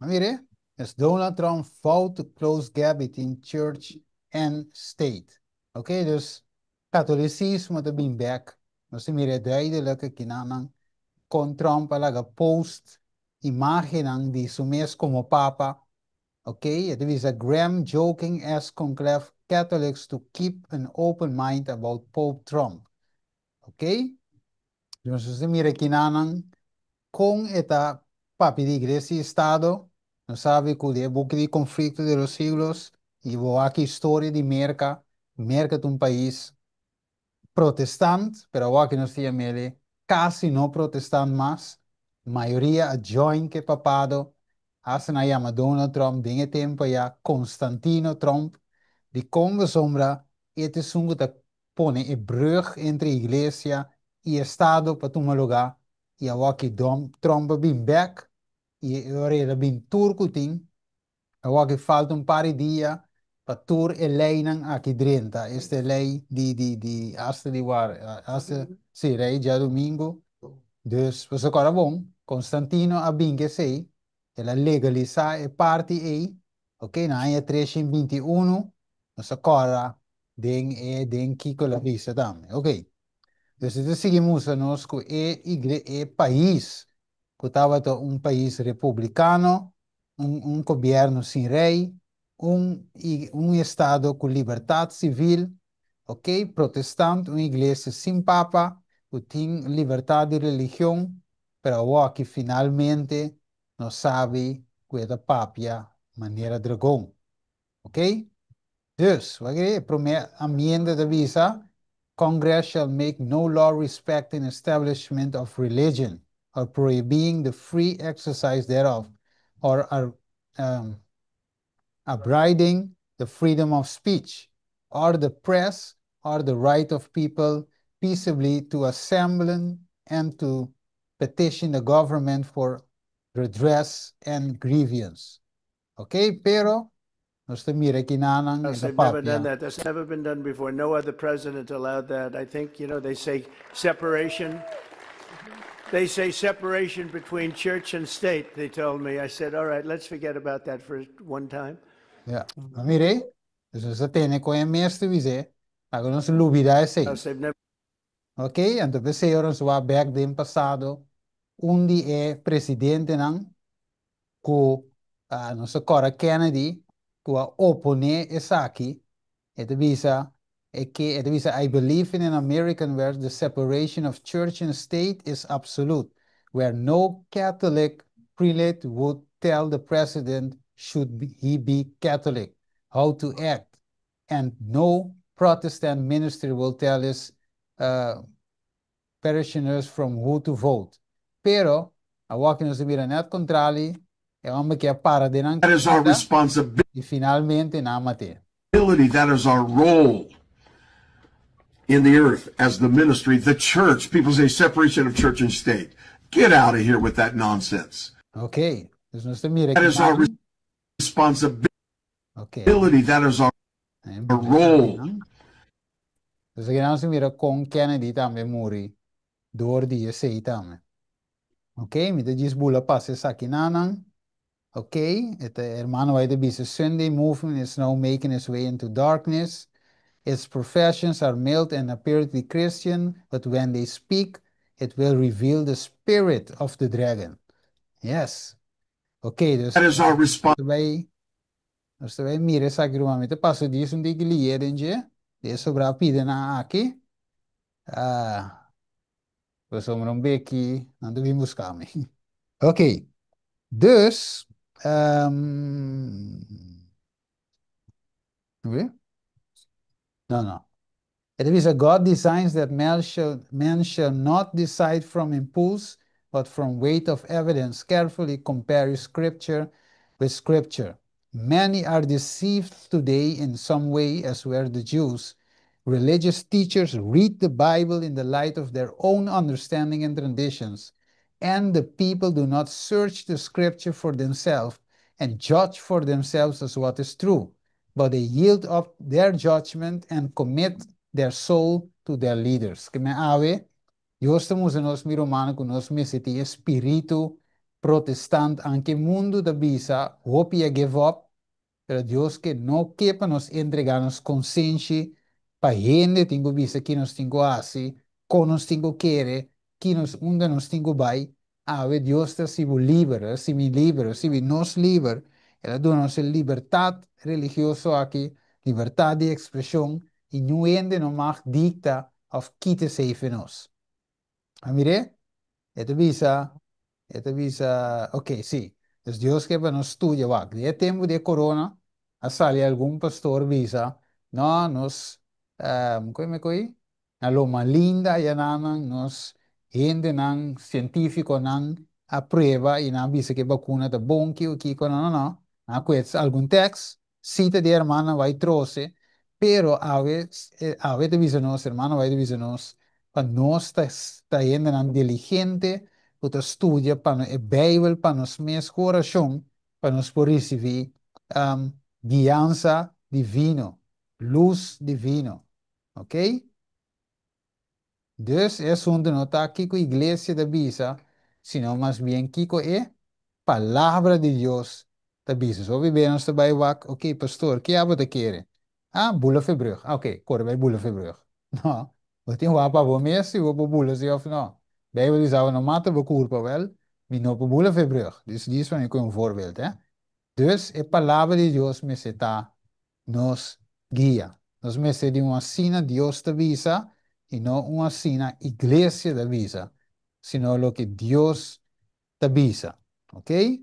Mire, as Donald Trump fought to close gap between church and state. Oké, dus katholicisme te bin back. Dus mire duidelijk kinanang kon Trump alaga post imaginang di sumes como papa. Oké, it is a Graham joking as conclave Catholics to keep an open mind about Pope Trump. Oké, dus mire kinanang con esta papi de iglesia y estado, no sabe que el buque de conflicto de los siglos, y voy aquí historia de Merca es un país protestante, pero aquí no se llama casi no protestante más, mayoría join que papado, hacen a llama Donald Trump, en el tiempo ya Constantino Trump, de Congo sombra, este es un que pone el brug entre iglesia y estado para tomar lugar, y aquí Trump bin back, e ora bin turcutin, agora falta par de dias para tur eleinan aqui dentro. Esta lei de hasta de war, hasta sim, rei já domingo. Dus was agora bom. Constantino a bin que sei, ela legalizar e parte aí, ok? Na ano 321, nós agora den Kiko la visa também, ok? Dus seguimos nós com e país. Que estava um país republicano, governo sem rei, um estado com liberdade civil, ok? Protestante, uma igreja sem papa, que tem liberdade de religião, pero aqui finalmente não sabe que é papia maneira dragão, ok? Dus, wat je primeira amenda da visa, Congress shall make no law respecting establishment of religion. or prohibiting the free exercise thereof, or abriding the freedom of speech, or the press, or the right of people peaceably to assemble and to petition the government for redress and grievance. Okay, pero gusto mira kinanang They've never done that. That's never been done before. No other president allowed that. I think, they say separation. They say separation between church and state, they told me. I said, all right, let's forget about that for one time. Yeah. Mire, eso se tiene que meeste wize, agora nos lubida esse. They've never Ok, então se nos va back do passado, onde é presidente não, com nossa Cora Kennedy, que opone essa aqui, e visa I believe in an American where the separation of church and state is absolute, where no Catholic prelate would tell the president he be Catholic, how to act, and no Protestant minister will tell his parishioners from who to vote. Pero, awak nos mira net contrali, e vamos que para de That is our responsibility. E finalmente namate. That is our role in the earth as the ministry, the church. People say separation of church and state. Get out of here with that nonsense. Okay. Dus nos mira that is our responsibility. Okay. That is our role. Dus ganamos mira con Kennedy também muri. Door die sei também. Okay, met de gisbula passe sakinanang. Okay, the hermano vai de bisa Sunday movement is now making its way into darkness. Its professions are mild and apparently Christian, but when they speak, it will reveal the spirit of the dragon. Yes. Okay, dus that is our response. Dus wij mire sagramente passo disso um dia liedenge, de sobra pide na aqui. We zullen een beetje aan de wimbus komen. Oké, dus no. It is a God designs that man shall not decide from impulse, but from weight of evidence, carefully compare scripture with scripture. Many are deceived today in some way, as were the Jews. Religious teachers read the Bible in the light of their own understanding and traditions, and the people do not search the scripture for themselves and judge for themselves as what is true, but they yield up their judgment and commit their soul to their leaders. Que me ave, yo estamos en los miromanos con nos mesiti espíritu protestant anche mundo da bisa, hope ya give up, pero Dios que no quepa nos entregarnos consciência para gente tengo vista que nos tengo así, con nos tengo quiere, que nos unda nos tengo vai, ave Dios te si vi libera, si mi libera, si vi nos liber, ela dona-nos libertad religiosa aqui, libertad de expressão, e nu ende no mag dicta of kite save nos. Amire? Ito bisa, ok, sí. Dus Dios que para nos estudia, wak, de tempo de corona, a sali algum pastor visa, no, nos, como coi? Na loma linda, ya nanang, nos, gente nang, científico nang, aprueba, e na visa que vacuna da bom que o kiko, no. Na quets, algum text, cita de hermana vai trouxe, pero ave de visa nos, hermano vai de visa nos, pa nos ta yendo nang diligente, puta studia para a Bíblia para nos mes coração para nos por receber guiança divino, luz divino, ok? Dus é onde não está aqui com a igreja da bisa, sino mais bem aqui com a palavra de Deus da bisa. So we bem nos bij wak, ok, pastor, que abo te quer? Bula februg. Ok, corre bij bula februg. No, we tem wapa bo mes, we bo bula se of no. Bijbel is nou mate we culpa wel, mi no bula februg. Dus die is van een voorbeeld, hè. Dus a palavra de Deus me está nos guia. Nos me se de uma sina Deus te visa e não uma sina igreja te visa, sino lo que Deus te visa, ok?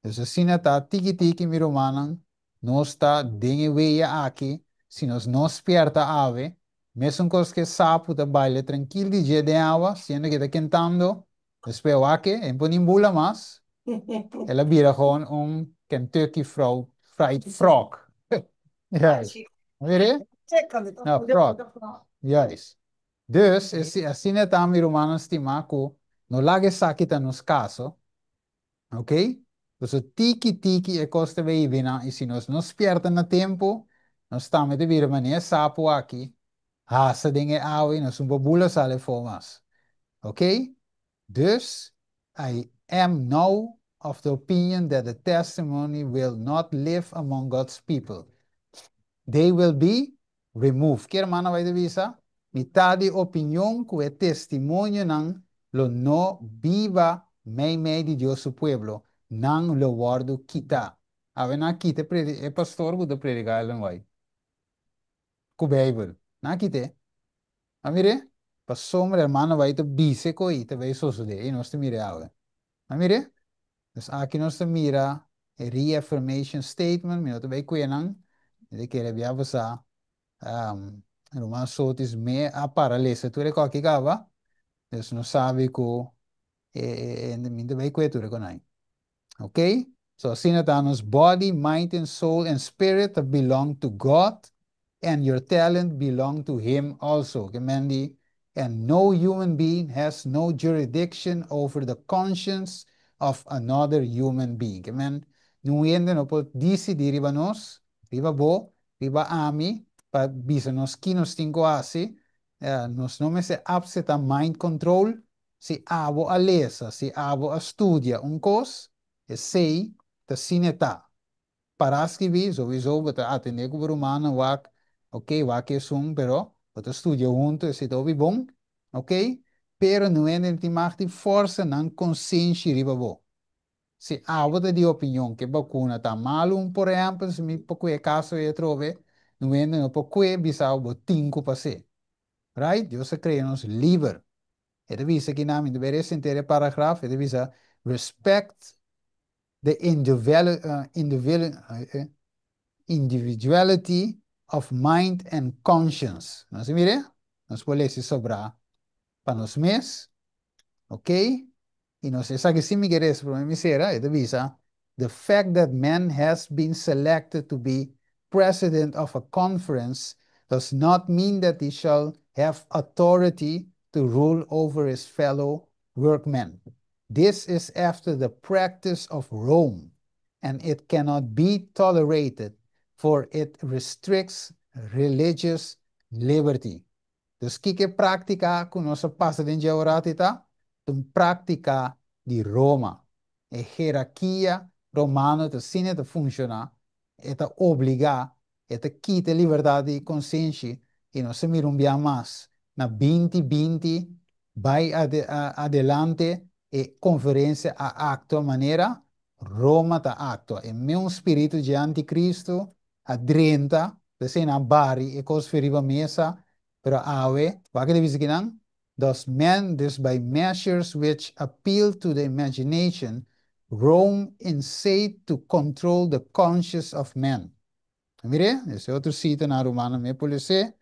Dus a sina tá tiki mi romanan, nos está dengue weia aqui, se nos pierta ave, mesmo cos que sapo da baile tranquilo de dia de água, sendo que está cantando. Después, wake, en ponimbula más. Ela vira gewoon een Kentucky Fried Frog. Juist. Weet je? Nou, frog. Juist. Dus, assim é também romano estimaco, no lage sakita nos caso, ok? Dus o tiki e costa vei vina, e se nós nos pierda na tempo, nós estamos de vir mania sapo aqui, hasa dinge awi, nós bula sale formas. Ok? Dus, I am now of the opinion that the testimony will not live among God's people. They will be removed. Que hermana vai de visa? Mitad de opinión que testimonio nan lo no viva mei de Dios su pueblo, nan lo guardo quita. Ave na quite pastor que predicar lo vai. Ku Bible. Na quite. Amire? Pastor hermana vai to bise ko ite vai so de e nós te mire ave. Amire? Dus aqui nós te mira reaffirmation statement, mi te vai kuenang. De que ele via Roman sotis me a paralesa tu reco aqui cava. Dus não sabe que ainda vai kueture konai. Okay? So sinatanos body, mind and soul and spirit belong to God and your talent belong to him also. Kemendi, and no human being has no jurisdiction over the conscience of another human being. Kemen, nuende no po decidir riba nos, riba bo, riba ami, pa bisa nos kinos tinko asi, nos nome se abseta mind control, si abo a lesa, si abo a studia un cos, e sei, ta sineta. Paraski sowieso, bata atende ko romano wak, ok, wak é pero, bata studia junto, e se dobi bom, ok? Pero não é nem timachti força não consciência riba bo. Se há outra de opinião que vacuna tá malo, por exemplo, se me poque caso eu trove, não é nem poque bisau bo tinco passe. Right? Deus se cria nos livre. E devisa que na minha deveria sentir paragrafo, e devisa respect the individuality of mind and conscience. Nós mire, nós podemos sobrar para nós mesmos, ok? E nós sabe se me queres para mim será, é devisa the fact that man has been selected to be president of a conference does not mean that he shall have authority to rule over his fellow workmen. This is after the practice of Rome, and it cannot be tolerated, for it restricts religious liberty. Dus kike prática que nós passa de georatita, prática de Roma. A hierarquia romana te sine te funciona, e te obliga, e te quita liberdade de consciência, e não se mira mais na 2020, vai adelante, e conferência a acto maneira, Roma ta acto. E meu espírito de anticristo, a 30, de ser na bari, e cosferiva mesa, pero awe, bakit ibig sabihin thus men, this by measures which appeal to the imagination, Rome essayed to control the conscience of men. Mire, esse outro cita na Romana me police,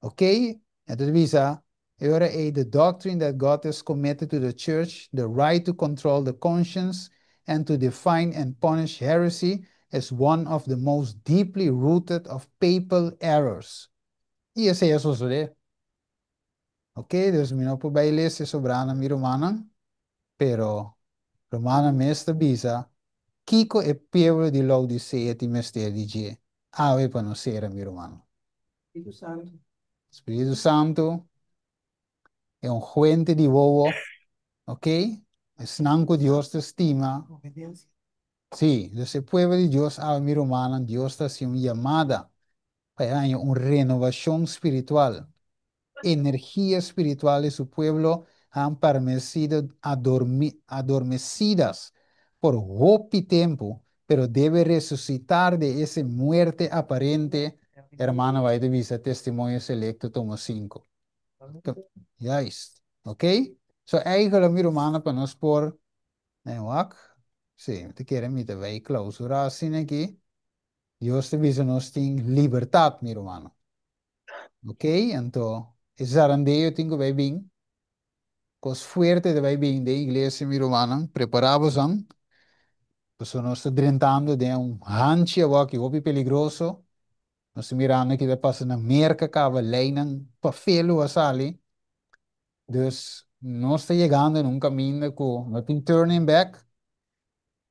ok? Então visa, agora the doctrine that God has committed to the church, the right to control the conscience and to define and punish heresy as one of the most deeply rooted of papal errors. E esse é isso, ok? Dus mi no po baile se sobrana mi romana, pero romana mesta bisa, Kiko e pievro di Laodicea ti mestiere di Gie. Ave pa no sera mi romano. Espírito Santo. Espírito Santo è un fuente di bobo, ok? Es nanco Dios te estima. Obediencia. Sí, ese pueblo de Dios, ave mi romana, Dios te hace una llamada para una renovación espiritual. Energía espiritual de su pueblo han permanecido adormecidas por hopi tiempo, pero debe resucitar de esa muerte aparente. Hermana, va a visa testimonio selecto, tomo 5. Juist. Ok? So eigenlijk, mi romana, para nos por, wak, sí, te quieren mi te vei clausura, sin aquí, Dios te visa nos ting libertad, mi romano. Ok? Entonces, Zarandeio tenho bem bem. cos fuerte de vai bem de igreja mi romana, preparamos pues nós está drentando de rancho que é peligroso. Nós mirando que está passando na merca, cava leinen, papel a sali. Dus nós está chegando em caminho com não tem turning back.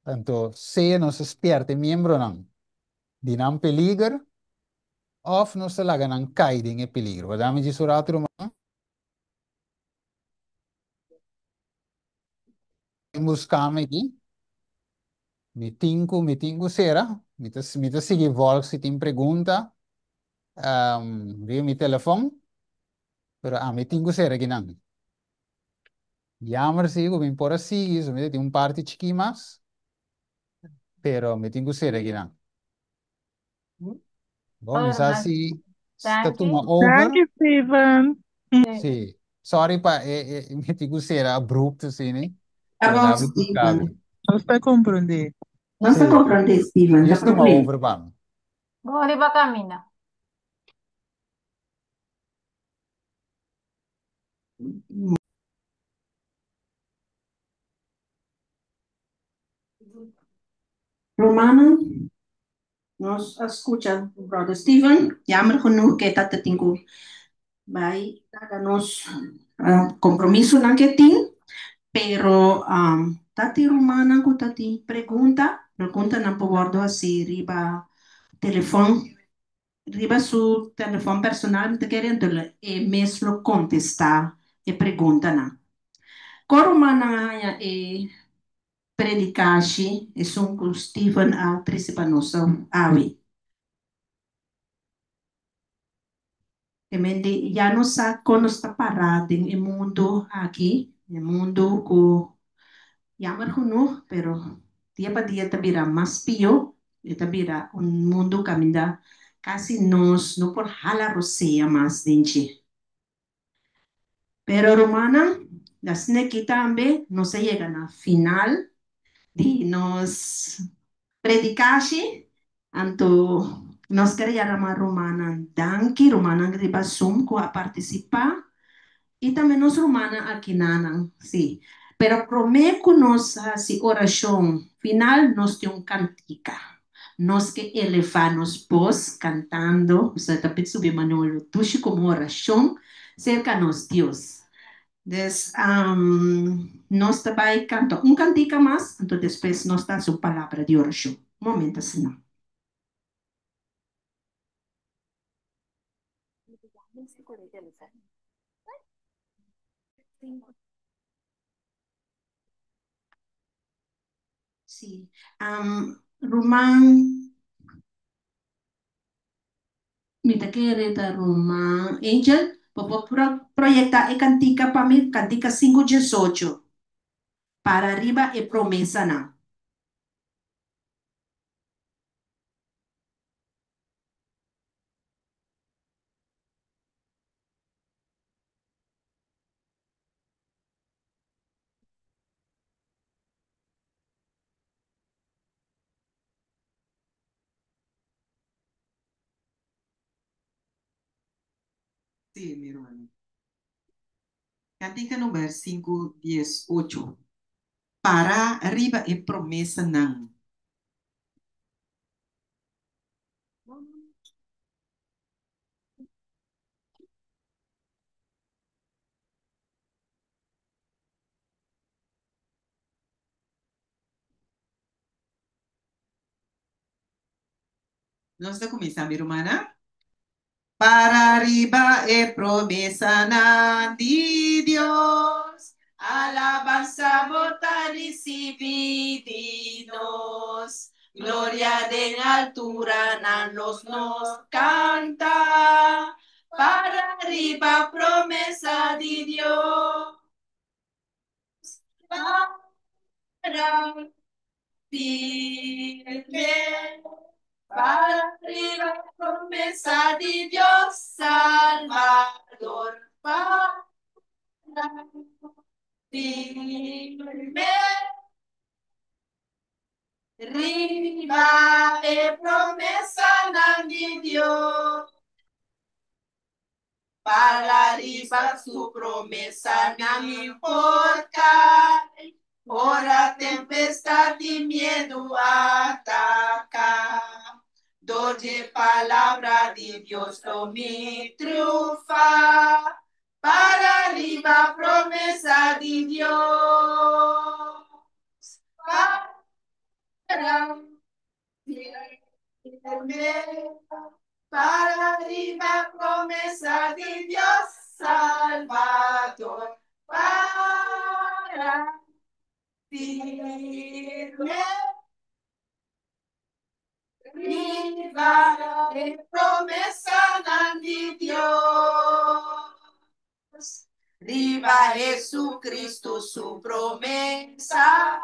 Então, se nós esperte membro não, de não peligro, of nós está lá não cai em peligro. Vamos dizer rato romano. Buscamos aqui. Me tingo será. Me tá seguir volta se tem pergunta. Via mi telefone. Pero me tingo será aqui não. Jammer sigo, me importa seguir, so me tem parte chiqui mais. Pero me tengo ser aqui não. Bom, mas assim, está tudo over. Thank you, Stephen. Sim. Sorry pa, me tengo ser abrupto assim, né? Tá Pero bom, dá buscado. Stephen. Não está a compreender. Não se compreende, Stephen, tá Just uma problema. over, vamos. Goli ba camina? Romana, nós escuta o brother Stephen, jammer genoeg que tá tenho vai dar nos compromisso não que tem, pero tati Romana que tati pergunta não pode assim riba telefone riba su telefone personal te querendo e mesmo contestar e pergunta na. Coromana e predicashi e sun con Stephen a principanosa avi. E mendi já não sabe quando está parado em mundo aqui, em mundo que jammer genoeg, pero dia para dia te vira mais pior, e te vira mundo caminha quase nos não por hala roceia mais dentro. Pero Romana, las neki también no se llegan a final de nos predicashi, anto nos quería llamar Romana danki, Romana griba sum ko a participar, y también nos Romana aquí nanan, sí. Pero prometo nos así oración final nos de un cantica. Nos que elevanos pos cantando, o sea, tapit subi Manolo, tushi como oración, cerca nos Dios. Des, nós também canta cantica mais, então depois nós dá sua palavra de oração. Um momento assim. Sim. Román, me te quer da Román, Angel, vou projetar e cantica para mim, cantica 5:18. Para arriba e promessa não. Sí, mi hermano. Cantica número 5:18. Para arriba e promessa não. Nós vamos começar, minha irmã. Para arriba e promesa de Dios, alabanza votar y divididos, gloria de altura nos canta, para arriba promesa de Dios, para firme. Para arriba, promesa de Dios Salvador, para firme. Arriba, promesa de Dios. para arriba su promesa no me importa. Ora tempestad y miedo ataca. Doce palabra de Dios no me triunfa. Para arriba promesa de Dios. Para arriba promesa de Dios Salvador. Para firme. Viva la promesa de Dios. Viva Jesucristo su promesa.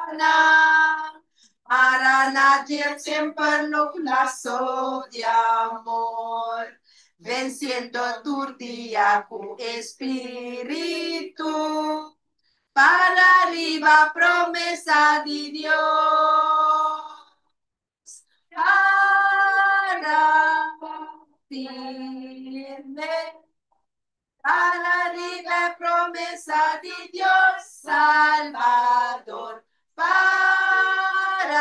Para nadie siempre lo lazo de amor. Venciendo tu día con espíritu. Para arriba promesa de Dios. Para firme, para arriba promesa de Dios Salvador. Para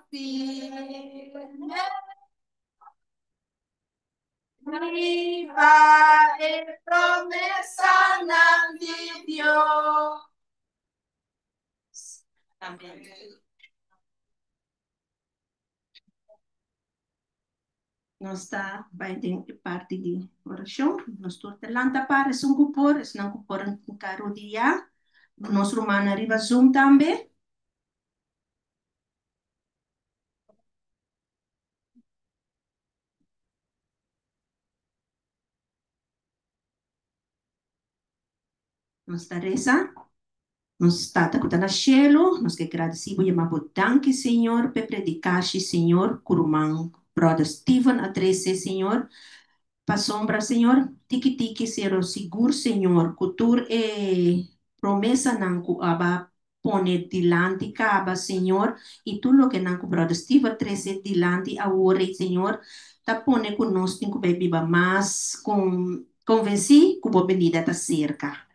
firme, viva la promesa de Dios. Amén. Nós está vai ter parte de oração. Nós estou telanta para um cupor, não cupor um caro dia. Nós romana arriba Zoom também. Nós está reza. Nós está tacutando a cielo. Nós que agradecemos e amamos danke Senhor, pe predicaste Senhor, curumang brother Stephen a 13 Senhor. Pa sombra, Senhor, tiki-tiki, Senhor, seguro, Senhor, cultura e promessa não que aba pone dilante caba, Senhor, e tudo que não que brother Steve 13 dilante a ore, Senhor, tá pone conosco, tem que beber mais, convenci que a venida tá cerca.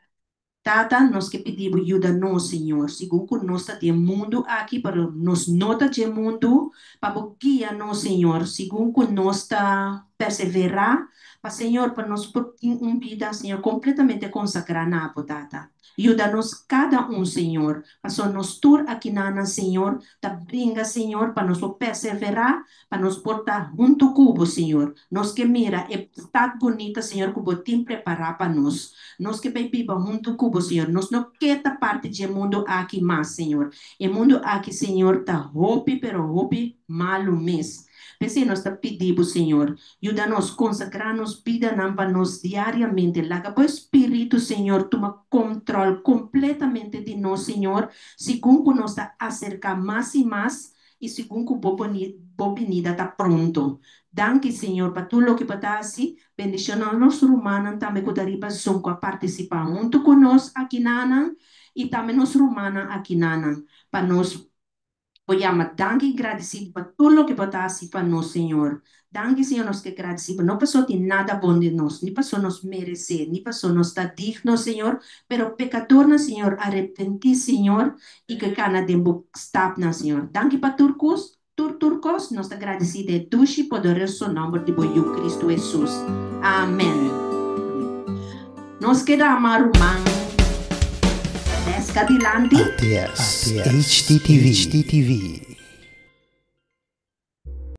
Tata, nós que pedimos ajuda nós, Senhor, segundo que nós está de mundo aqui, para nos nota de mundo, para guiar nós, Senhor, segundo que nós está perseverar, para Senhor, para nós por vida, Senhor, completamente consagrada, Tata. Ajuda-nos cada Senhor, para nós tur aqui na Senhor, tá brinca, Senhor, para nós perseverar, para nós portar junto com Senhor. Nós que mira, é tão bonita, Senhor, que o tem preparar para nós. Nós que vai viver junto com Senhor. Nós não queremos parte do mundo aqui mais, Senhor. O mundo aqui, Senhor, tá roupe, pero roupe malo mesmo. Pensei, nós pedimos, Senhor, ajuda-nos, consagrar-nos, vida para nós diariamente. Laga o Espírito, Senhor, toma controle completamente de nós, Senhor, segundo nós está acercar mais e mais, e segundo que a venida está pronto. Danke, Senhor, para tudo o que está assim. Bendição a nós, romanos, também que daria para participar junto conosco aqui, Nana, e também nós, romanos, aqui, Nana, para nós. Oyama, danke agradecido por tudo o que botasse para nós, Senhor. Danke, Senhor, nós que agradecemos. Não passou de nada bom de nós, nem passou nos merecer, nem passou nos estar digno, Senhor, pero pecador, Senhor, arrepentir, Senhor, e que cana de stop, Senhor. Danke para turcos, nós agradecemos de Dushi, poderoso nome de Boiú Cristo Jesus. Amém. Nós queremos amar Desca dilante. ATS HTTV.